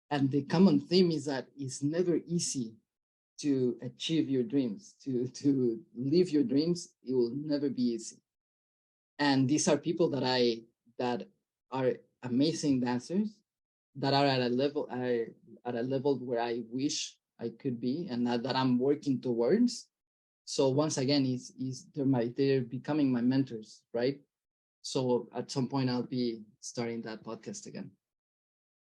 the common theme is that it's never easy to achieve your dreams, to live your dreams. It will never be easy. And these are people that are amazing dancers, that are at a level where I wish I could be, and that I'm working towards. So once again, they're becoming my mentors, right? So at some point, I'll be starting that podcast again.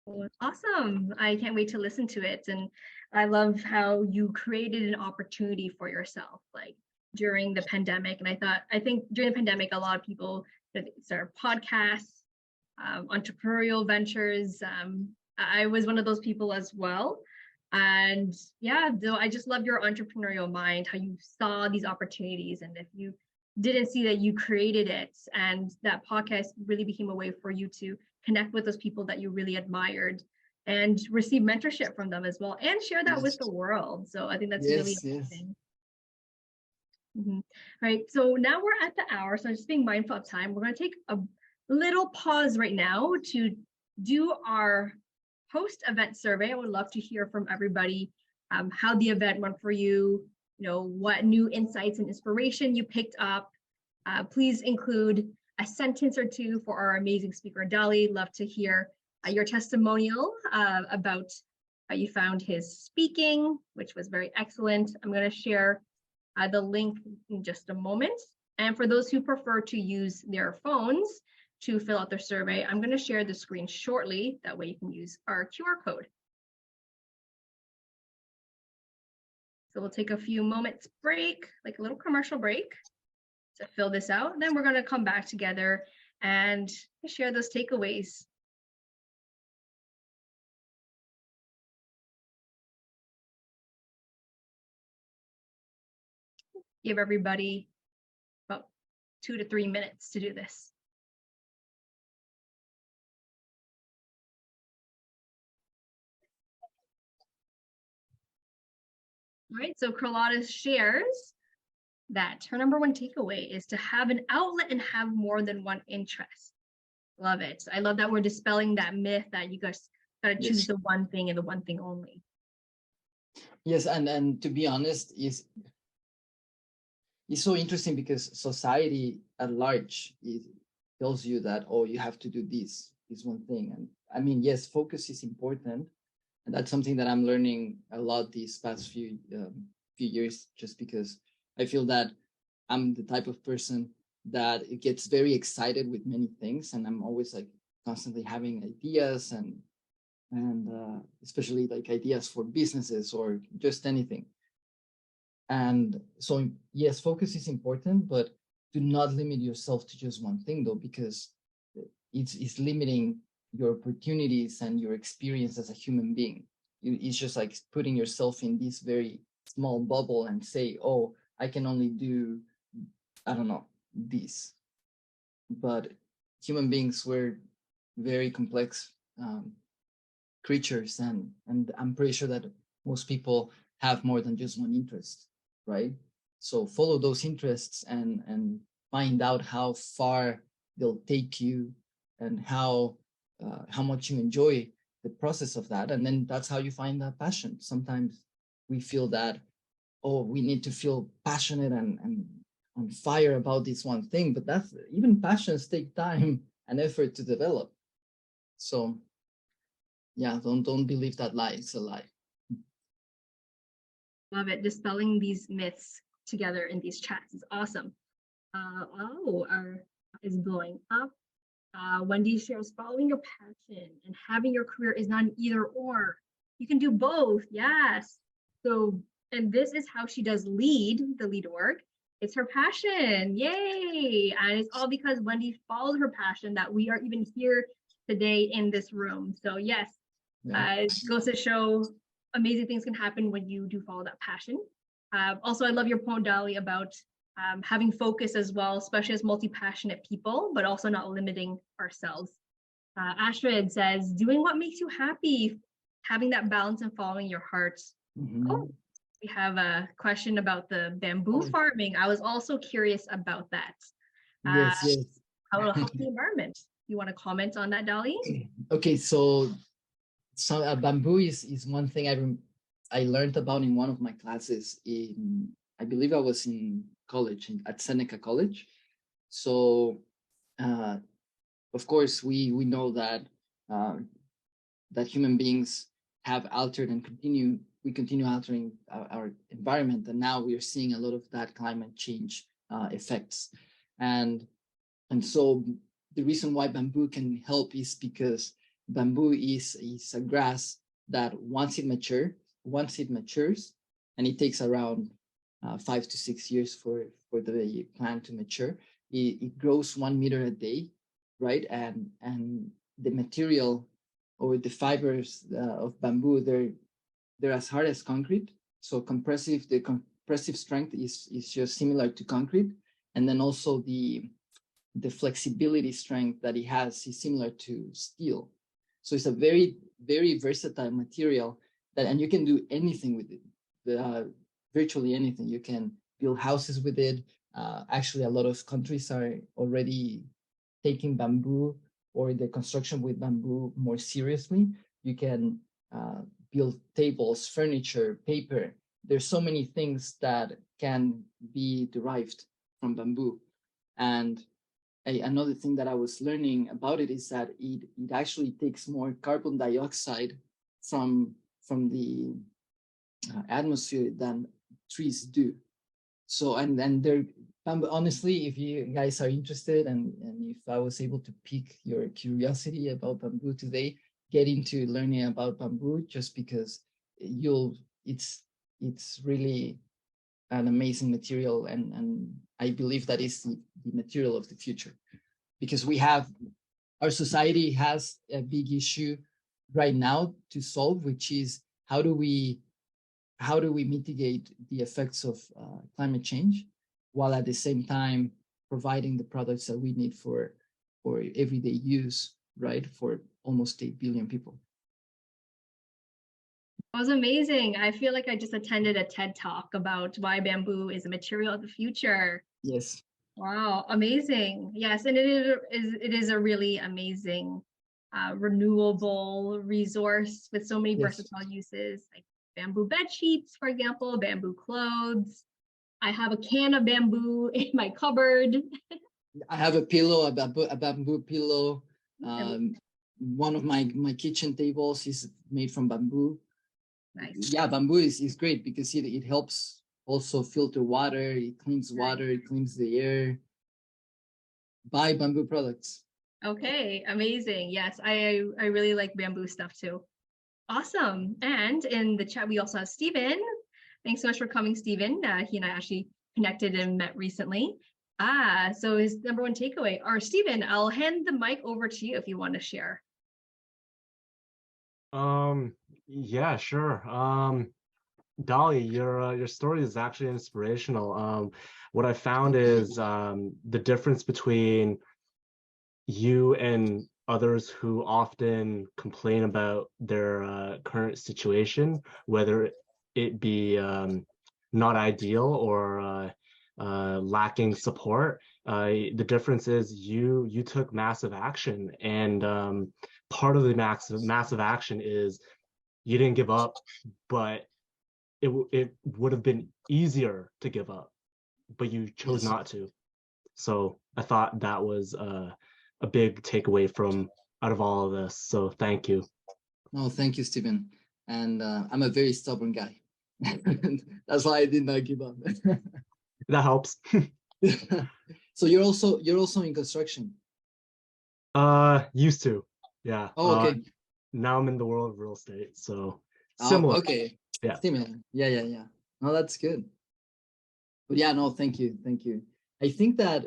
Well, it's awesome. I can't wait to listen to it. And I love how you created an opportunity for yourself, like during the pandemic. And I think during the pandemic, a lot of people started podcasts, entrepreneurial ventures. I was one of those people as well. And yeah, though I just love your entrepreneurial mind, how you saw these opportunities. And if you didn't see that, you created it. And that podcast really became a way for you to connect with those people that you really admired and receive mentorship from them as well, and share that with the world. So I think that's really amazing. Right. So now we're at the hour. So just being mindful of time, we're going to take a little pause right now to do our post-event survey. I would love to hear from everybody how the event went for you, what new insights and inspiration you picked up. Please include a sentence or two for our amazing speaker, Dali. Love to hear your testimonial about how you found his speaking, which was very excellent. I'm going to share the link in just a moment. And for those who prefer to use their phones to fill out their survey, I'm going to share the screen shortly. That way you can use our QR code. So we'll take a few moments break, like a little commercial break, to fill this out. And then we're going to come back together and share those takeaways. Give everybody about 2 to 3 minutes to do this. All right, so Carlotta shares that her number one takeaway is to have an outlet and have more than one interest. Love it. I love that we're dispelling that myth that you guys gotta choose the one thing and the one thing only. Yes, and to be honest, it's so interesting because society at large tells you that, oh, you have to do this one thing. And I mean, yes, focus is important. And that's something that I'm learning a lot these past few years, just because I feel that I'm the type of person that it gets very excited with many things. And I'm always like constantly having ideas and especially like ideas for businesses or just anything. And so, yes, focus is important, but do not limit yourself to just one thing, though, because it's limiting your opportunities and your experience as a human being. It's just like putting yourself in this very small bubble and say, oh, I can only do, I don't know, this. But human beings were very complex creatures, and I'm pretty sure that most people have more than just one interest, right? So follow those interests and find out how far they'll take you and how much you enjoy the process of that. And then that's how you find that passion. Sometimes we feel that, oh, we need to feel passionate and on fire about this one thing, but that's even passions take time and effort to develop. So yeah, don't believe that lie. It's a lie. Love it. Dispelling these myths together in these chats is awesome. Our is blowing up. Wendy shares, following your passion and having your career is not an either or. You can do both. Yes. So, and this is how she does LEAD, the LEAD org. It's her passion. Yay. And it's all because Wendy followed her passion that we are even here today in this room. So yes, it goes to show amazing things can happen when you do follow that passion. Also, I love your point, Dali, about having focus as well, especially as multi-passionate people, but also not limiting ourselves. Astrid says, doing what makes you happy, having that balance and following your heart. Oh, we have a question about the bamboo farming. I was also curious about that. Yes, yes. How it'll help the environment. You want to comment on that, Dali? Okay, so bamboo is one thing I learned about in one of my classes I believe I was in college at Seneca College. So of course we know that that human beings have altered and continue altering our environment, and now we are seeing a lot of that climate change effects. And so the reason why bamboo can help is because bamboo is a grass that once it matures, and it takes around 5 to 6 years for the plant to mature, it grows 1 meter a day, right? And the material or the fibers of bamboo, they're as hard as concrete. So the compressive strength is just similar to concrete, and then also the flexibility strength that it has is similar to steel. So it's a very, very versatile material and you can do anything with it, virtually anything. You can build houses with it. Actually, a lot of countries are already taking bamboo or the construction with bamboo more seriously. You can build tables, furniture, paper. There's so many things that can be derived from bamboo. And another thing that I was learning about it is that it actually takes more carbon dioxide from the atmosphere than trees do. So and they're honestly, if you guys are interested and if I was able to pique your curiosity about bamboo today, get into learning about bamboo, just because it's really an amazing material, and I believe that is the material of the future, because our society has a big issue right now to solve, which is how do we mitigate the effects of climate change while at the same time providing the products that we need for everyday use, right, for almost 8 billion people. That was amazing. I feel like I just attended a TED Talk about why bamboo is a material of the future. Yes. Wow, amazing. Yes, and it is a really amazing renewable resource with so many versatile uses, like bamboo bed sheets, for example, bamboo clothes. I have a can of bamboo in my cupboard. I have a pillow, a bamboo pillow. One of my kitchen tables is made from bamboo. Nice. Yeah, bamboo is great because it helps also filter water, it cleans water, it cleans the air. Buy bamboo products. Okay, amazing. Yes, I really like bamboo stuff too. Awesome. And in the chat, we also have Stephen. Thanks so much for coming, Stephen. He and I actually connected and met recently. So his number one takeaway. Or Stephen, I'll hand the mic over to you if you want to share. Yeah, sure. Dali, your story is actually inspirational. What I found is the difference between you and others who often complain about their current situation, whether it be not ideal or lacking support. The difference is you took massive action, and part of the massive action is you didn't give up, but it would have been easier to give up, but you chose not to. So I thought that was a big takeaway out of all of this. So thank you. No, thank you, Stephen. And I'm a very stubborn guy. That's why I did not give up. That helps. So you're also in construction? Used to, yeah. Oh, okay. Now I'm in the world of real estate, so similar. Okay. Yeah. Similar. Yeah. No, that's good. But yeah, no, thank you. I think that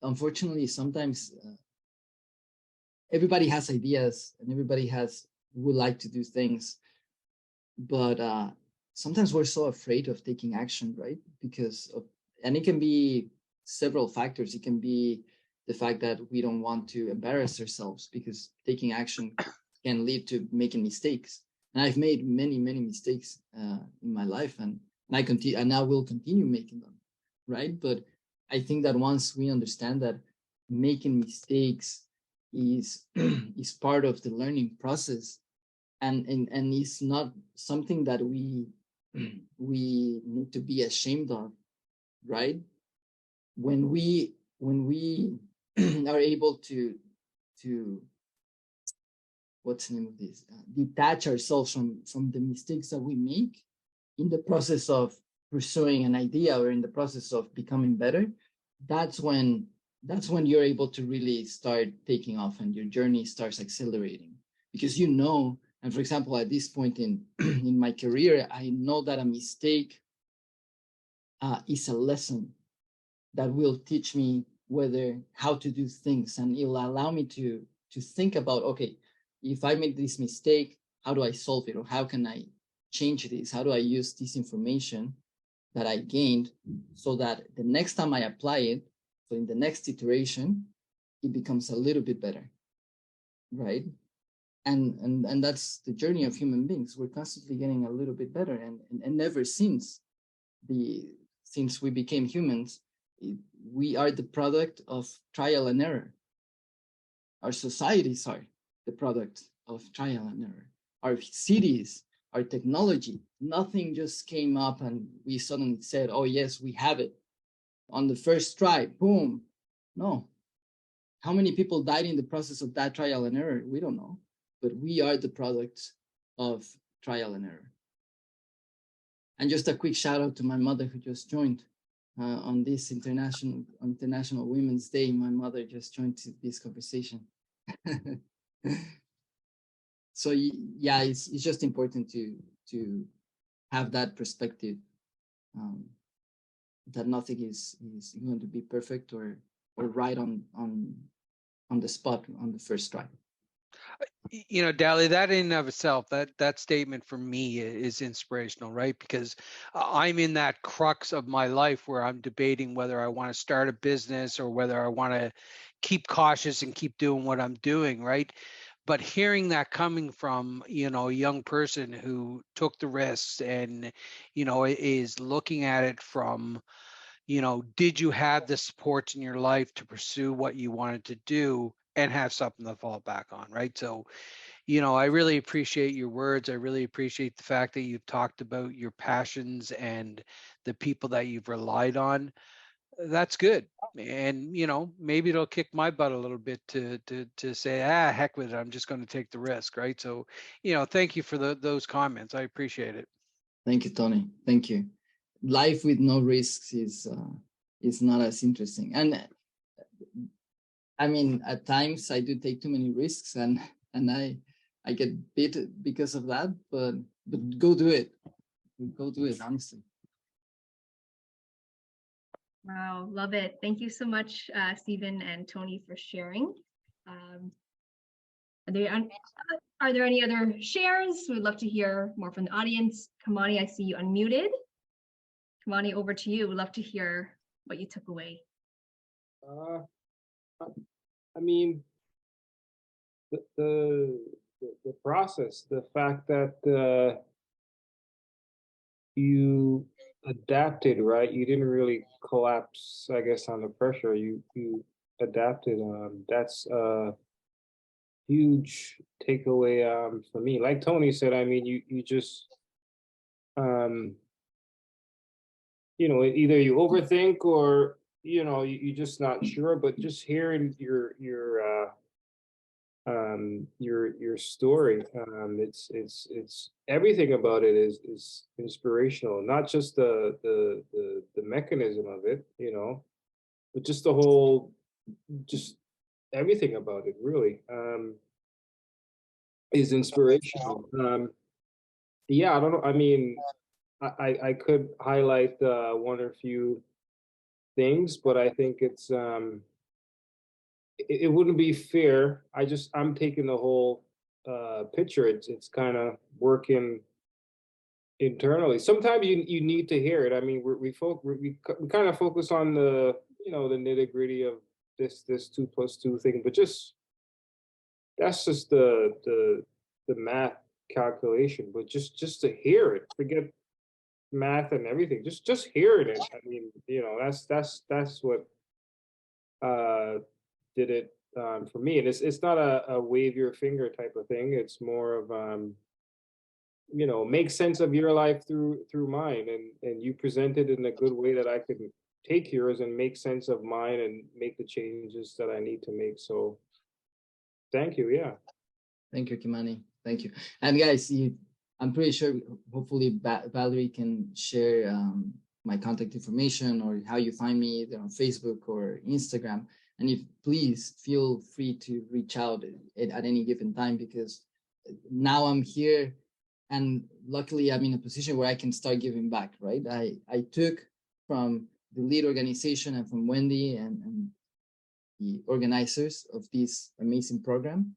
unfortunately sometimes everybody has ideas and everybody would like to do things, but sometimes we're so afraid of taking action, right? And it can be several factors. It can be the fact that we don't want to embarrass ourselves, because taking action can lead to making mistakes. And I've made many, many mistakes in my life, and I continue, and I will continue making them, right? But I think that once we understand that making mistakes is is part of the learning process, and it's not something that we we need to be ashamed of, right? When we are able to what's the name of this, detach ourselves from the mistakes that we make in the process of pursuing an idea or in the process of becoming better, that's when you're able to really start taking off and your journey starts accelerating, because and for example, at this point in in my career, I know that a mistake is a lesson that will teach me how to do things, and it'll allow me to think about, okay, if I make this mistake, how do I solve it, or how can I change this? How do I use this information that I gained so that the next time I apply it, so in the next iteration, it becomes a little bit better, right? And that's the journey of human beings. We're constantly getting a little bit better, and ever since we became humans, we are the product of trial and error. Our societies are the product of trial and error. Our cities, our technology, nothing just came up and we suddenly said, oh yes, we have it on the first try, boom. No. How many people died in the process of that trial and error? We don't know, but we are the product of trial and error. And just a quick shout out to my mother who just joined on this International Women's Day. My mother just joined this conversation. So yeah, it's just important to have that perspective, that nothing is going to be perfect or right on the spot on the first try. You know, Dali, that in and of itself, that statement for me is inspirational, right? Because I'm in that crux of my life where I'm debating whether I want to start a business or whether I want to keep cautious and keep doing what I'm doing, right? But hearing that coming from, a young person who took the risks and, is looking at it from, did you have the supports in your life to pursue what you wanted to do and have something to fall back on, right? So, I really appreciate your words. I really appreciate the fact that you've talked about your passions and the people that you've relied on. That's good. And, maybe it'll kick my butt a little bit to say, heck with it. I'm just going to take the risk, right? So, thank you for those comments. I appreciate it. Thank you, Tony. Thank you. Life with no risks is not as interesting. And I mean, at times I do take too many risks, and I get bit because of that. But go do it. Go do it, honestly. Wow, love it. Thank you so much, Stephen and Tony, for sharing. Are there any other shares? We'd love to hear more from the audience. Kamani, I see you unmuted. Kamani, over to you. We'd love to hear what you took away. I mean, the process, the fact that you adapted, right? You didn't really collapse, I guess, under pressure. You adapted. That's a huge takeaway for me. Like Tony said, I mean, you just either you overthink or you're just not sure. But just hearing your story, it's everything about it is inspirational. Not just the mechanism of it, but just the whole, just everything about it really is inspirational. Yeah, I don't know. I mean, I could highlight one or few things, but I think it wouldn't be fair. I'm taking the whole picture. It's kind of working internally. Sometimes you need to hear it. I mean, we kind of focus on the, you know, the nitty gritty of this 2+2 thing, but that's just the math calculation. But just to hear it, forget math and everything. Just hearing it. I mean, you know, that's what did it for me. And it's not a wave your finger type of thing. It's more of you know, make sense of your life through mine, and you presented in a good way that I could take yours and make sense of mine and make the changes that I need to make. So thank you. Yeah. Thank you, Kimani. Thank you. And guys, I'm pretty sure, hopefully Valerie can share my contact information or how you find me either on Facebook or Instagram. And if please feel free to reach out at any given time, because now I'm here and luckily I'm in a position where I can start giving back, right? I took from the LEAD organization and from Wendy and the organizers of this amazing program.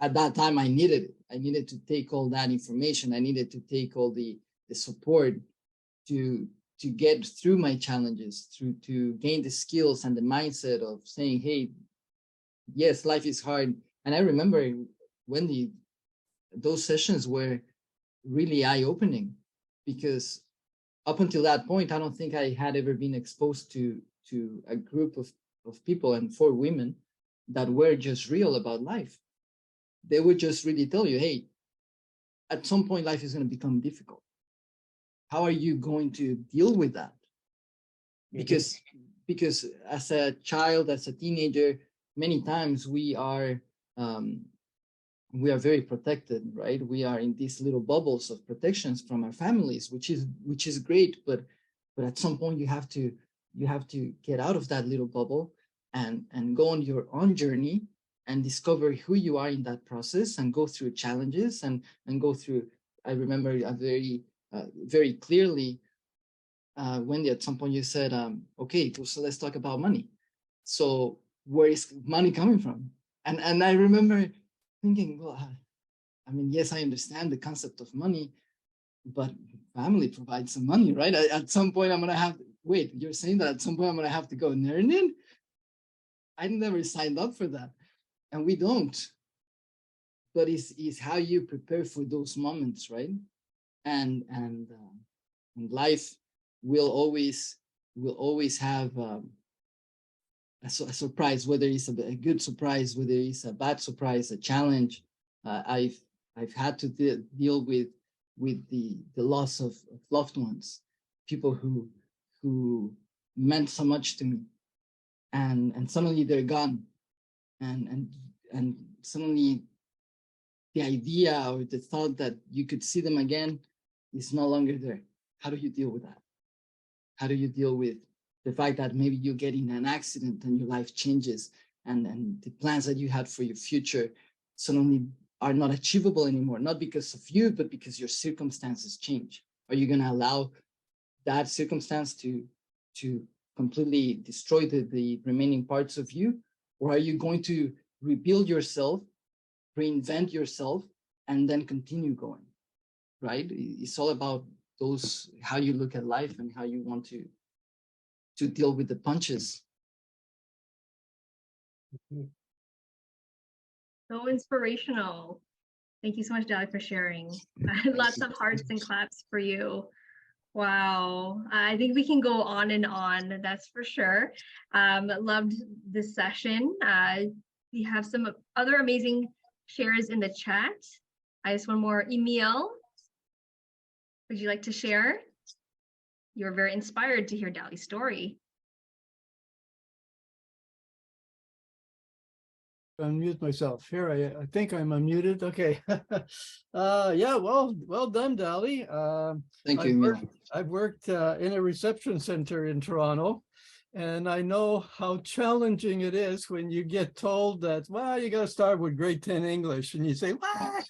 At that time, I needed it. I needed to take all that information. I needed to take all the support to get through my challenges, to gain the skills and the mindset of saying, hey, yes, life is hard. And I remember, Wendy, those sessions were really eye-opening, because up until that point, I don't think I had ever been exposed to a group of people, and 4 women that were just real about life. They would just really tell you, hey, at some point life is going to become difficult. How are you going to deal with that? Because as a child, as a teenager, many times we are very protected, right? We are in these little bubbles of protections from our families, which is great, but at some point you have to get out of that little bubble and go on your own journey and discover who you are in that process, and go through challenges and go through. I remember very clearly, Wendy, at some point you said, okay, so let's talk about money. So where is money coming from? And I remember thinking, well, I mean, yes, I understand the concept of money, but family provides some money, right? At some point I'm going to have, wait, you're saying that at some point I'm going to have to go and earn it? I never signed up for that. And we don't. But it's how you prepare for those moments, right? And life will always have a surprise, whether it's a good surprise, whether it's a bad surprise, a challenge. I've had to deal with the loss of loved ones, people who meant so much to me, and suddenly they're gone, and suddenly the idea or the thought that you could see them again is no longer there. How do you deal with that? How do you deal with the fact that maybe you get in an accident and your life changes, and the plans that you had for your future suddenly are not achievable anymore, not because of you, but because your circumstances change? Are you going to allow that circumstance to completely destroy the remaining parts of you? Or are you going to rebuild yourself, reinvent yourself, and then continue going, right? It's all about how you look at life and how you want to deal with the punches. So inspirational. Thank you so much, Dali, for sharing. Lots of hearts and claps for you. Wow. I think we can go on and on, that's for sure. Loved this session. We have some other amazing shares in the chat. I just one more. Emil, would you like to share? You're very inspired to hear Dali's story. Unmute myself here. I think I'm unmuted. Okay. Yeah, well done, Dali. Thank you. I've worked in a reception center in Toronto, and I know how challenging it is when you get told that, well, you got to start with grade 10 English, and you say, what?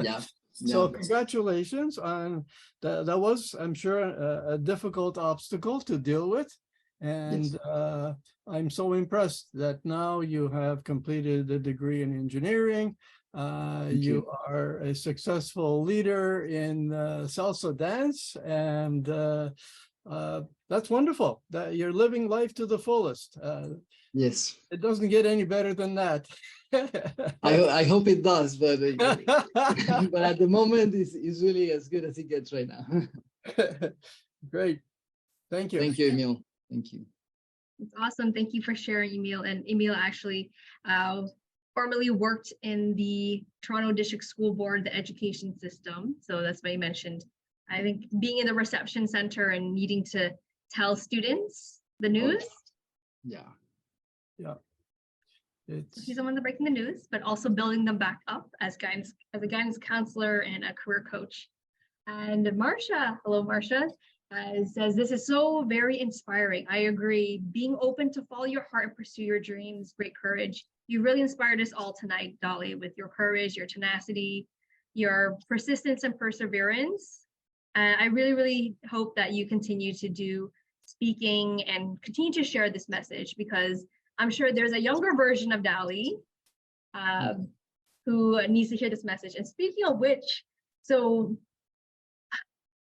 Yeah. So congratulations on that. That was, I'm sure, a difficult obstacle to deal with. And Yes. I'm so impressed that now you have completed a degree in engineering. Thank You you. are a successful leader in salsa dance, and that's wonderful. That you're living life to the fullest. Yes. It doesn't get any better than that. I hope it does, but but at the moment it's really as good as it gets right now. Great. Thank you. Thank you, Emil. Thank you. It's awesome. Thank you for sharing, Emil. And Emil actually formerly worked in the Toronto District School Board, the education system. So that's why you mentioned, I think, being in the reception center and needing to tell students the news. Yeah. Yeah. It's He's the one that's breaking the news, but also building them back up as a guidance counselor and a career coach. And Marcia, hello, Marcia, says this is so very inspiring. I agree. Being open to follow your heart and pursue your dreams, great courage. You really inspired us all tonight, Dali, with your courage, your tenacity, your persistence and perseverance. And I really, really hope that you continue to do speaking and continue to share this message, because I'm sure there's a younger version of Dali who needs to hear this message. And speaking of which, so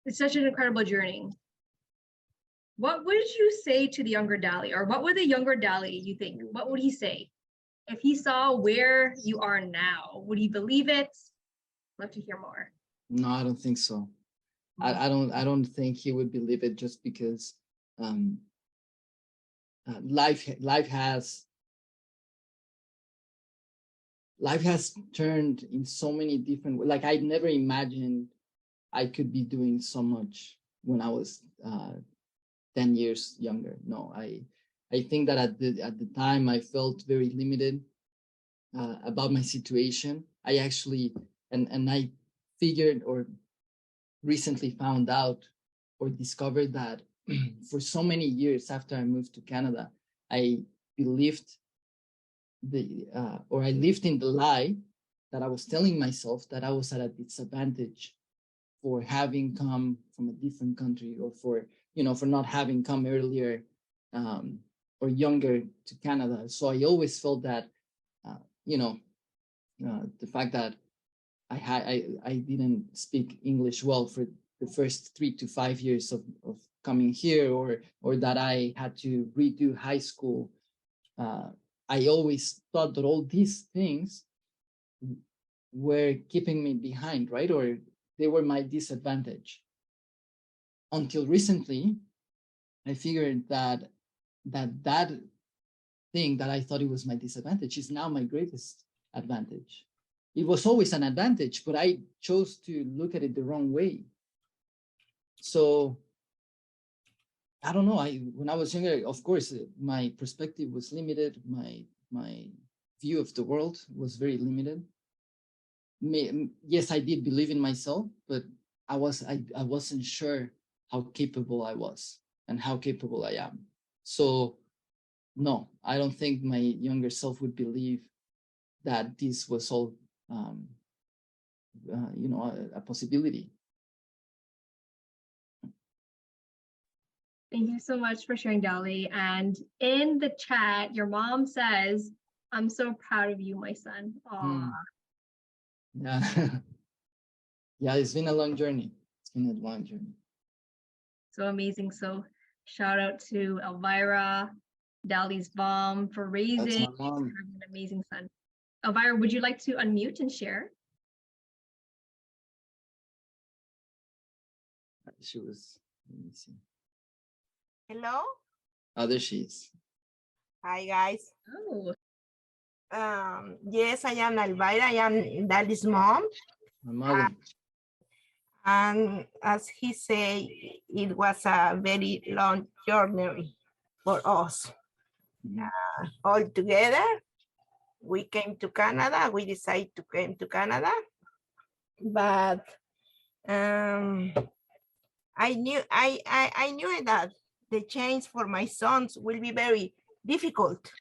it's such an incredible journey. What would you say to the younger Dali, or what would the younger Dali, you think, what would he say? If he saw where you are now, would he believe it? Love to hear more. No, I don't think so. I don't think he would believe it, just because life has turned in so many different ways. Like, I never imagined I could be doing so much when I was 10 years younger. No, I think that at the time I felt very limited about my situation. I actually and I figured, or recently found out or discovered, that for so many years after I moved to Canada, I believed I lived in the lie that I was telling myself, that I was at a disadvantage for having come from a different country, or for not having come earlier or younger to Canada. So I always felt that the fact that I didn't speak English well for the first 3 to 5 years of coming here, or that I had to redo high school. I always thought that all these things were keeping me behind, right? Or they were my disadvantage. Until recently, I figured that thing that I thought it was my disadvantage is now my greatest advantage. It was always an advantage, but I chose to look at it the wrong way. So I don't know. When I was younger, of course, my perspective was limited. My view of the world was very limited. Yes, I did believe in myself, but I wasn't sure how capable I was and how capable I am. So no, I don't think my younger self would believe that this was all a possibility. Thank you so much for sharing, Dali. And in the chat, your mom says, "I'm so proud of you, my son." Aww. Yeah. Yeah, it's been a long journey. So amazing. So shout out to Elvira, Dali's mom, for raising an amazing son. Elvira, would you like to unmute and share? She was, let me see. Hello. Oh, there she is. Hi, guys. Oh. Yes, I am Elvira. I am Dali's mom. My mother. And as he said, it was a very long journey for us. All together, we came to Canada. We decided to come to Canada. But I knew that the change for my sons will be very difficult.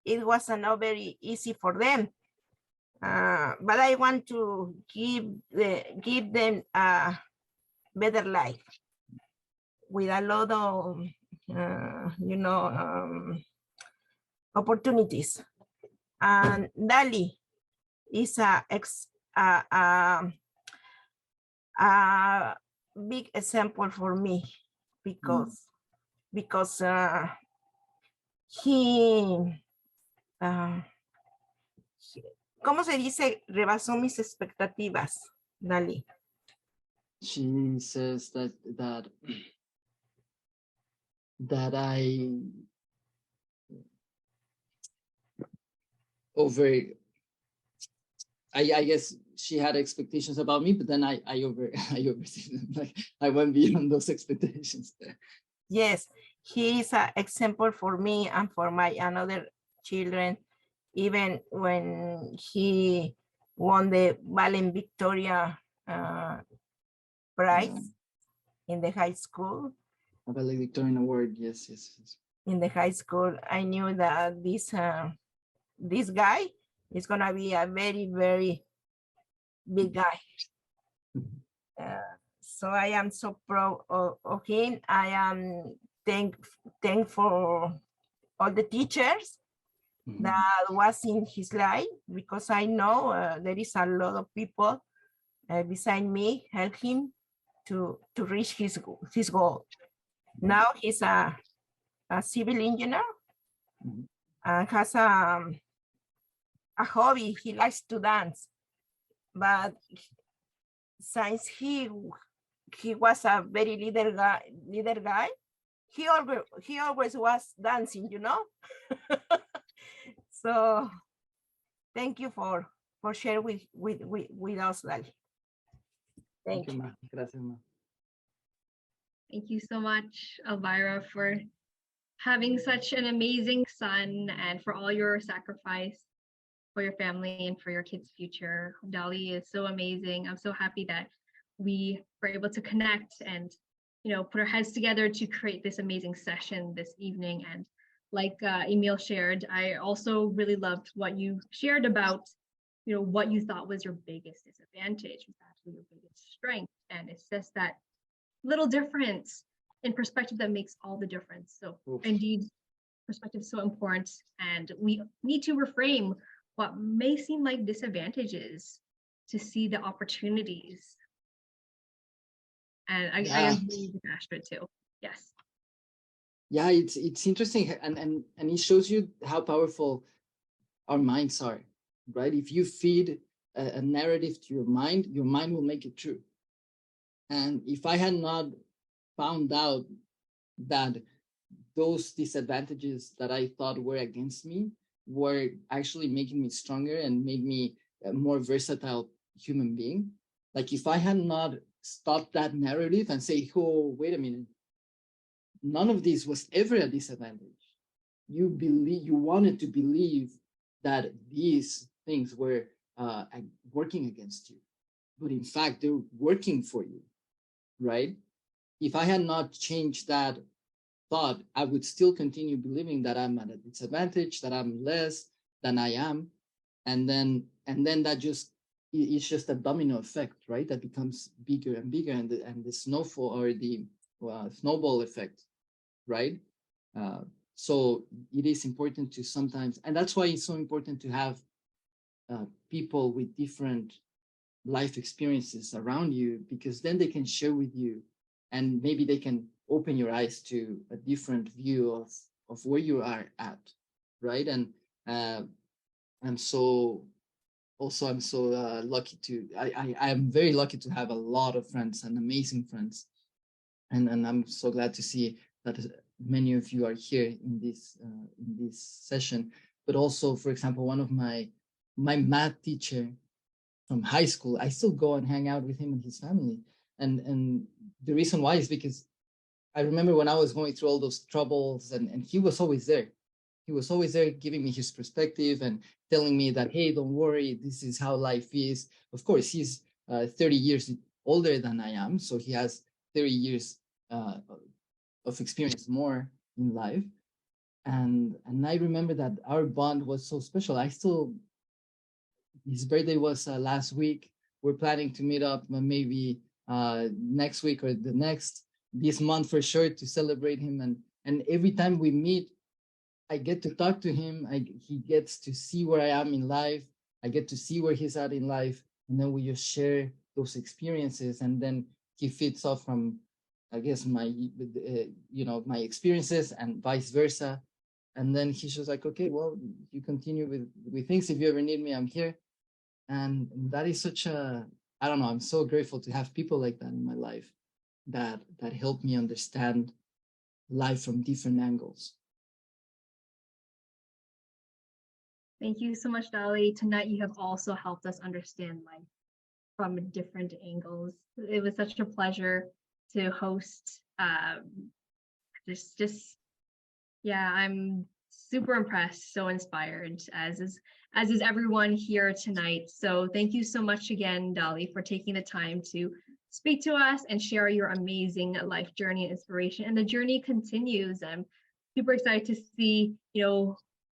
It was not very easy for them. But I want to give them a better life with a lot of opportunities. And Dali is a big example for me because he ¿cómo se dice? Rebasó mis expectativas, Dali. She says that I guess she had expectations about me, but then I overdid them. Like I went beyond those expectations. Yes, he is an example for me and for my another children. Even when he won the Valedictoria prize in the high school. A valedictorian award, yes. In the high school, I knew that this guy is gonna be a very, very big guy. So I am so proud of him. I am thankful for all the teachers that was in his life, because I know there is a lot of people beside me help him to reach his goal. Now he's a civil engineer and has a hobby. He likes to dance, but since he was a very leader guy, he always was dancing, So thank you for sharing with us, Dali. Thank you. Ma. Gracias, ma. Thank you so much, Elvira, for having such an amazing son and for all your sacrifice for your family and for your kids' future. Dali is so amazing. I'm so happy that we were able to connect and, put our heads together to create this amazing session this evening. And like Emil shared, I also really loved what you shared about, what you thought was your biggest disadvantage was actually your biggest strength. And it's just that little difference in perspective that makes all the difference. So indeed, perspective is so important. And we need to reframe what may seem like disadvantages to see the opportunities. And I agree with Astrid too. Yes. Yeah, it's interesting, and it shows you how powerful our minds are, right? If you feed a narrative to your mind will make it true. And if I had not found out that those disadvantages that I thought were against me were actually making me stronger and made me a more versatile human being, like if I had not stopped that narrative and say, oh, wait a minute, none of this was ever a disadvantage. You wanted to believe that these things were working against you, but in fact, they're working for you, right? If I had not changed that thought, I would still continue believing that I'm at a disadvantage, that I'm less than I am. And then that it's just a domino effect, right? That becomes bigger and bigger, and the snowfall or the snowball effect, right? So it is important to sometimes, and that's why it's so important to have people with different life experiences around you, because then they can share with you, and maybe they can open your eyes to a different view of where you are at, right? And I'm so lucky to, I am very lucky to have a lot of friends and amazing friends. And I'm so glad to see that many of you are here in this session. But also, for example, one of my math teacher from high school, I still go and hang out with him and his family. And the reason why is because I remember when I was going through all those troubles, and he was always there. He was always there giving me his perspective and telling me that, hey, don't worry, this is how life is. Of course, he's 30 years older than I am, so he has 30 years of experience more in life. And I remember that our bond was so special. His birthday was last week. We're planning to meet up maybe next week or this month for sure to celebrate him. And every time we meet, I get to talk to him. He gets to see where I am in life. I get to see where he's at in life. And then we just share those experiences. And then he feeds off from, I guess, my, my experiences and vice versa. And then he's just like, okay, well, you continue with things. If you ever need me, I'm here. And that is such a, I don't know, I'm so grateful to have people like that in my life that help me understand life from different angles. Thank you so much, Dali. Tonight, you have also helped us understand life from different angles. It was such a pleasure to host. Yeah, I'm super impressed, so inspired, as is everyone here tonight. So thank you so much again, Dali, for taking the time to speak to us and share your amazing life journey and inspiration. And the journey continues. I'm super excited to see,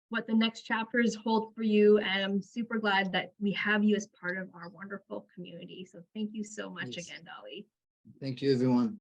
what the next chapters hold for you. And I'm super glad that we have you as part of our wonderful community. So thank you so much Yes. again, Dali. Thank you, everyone.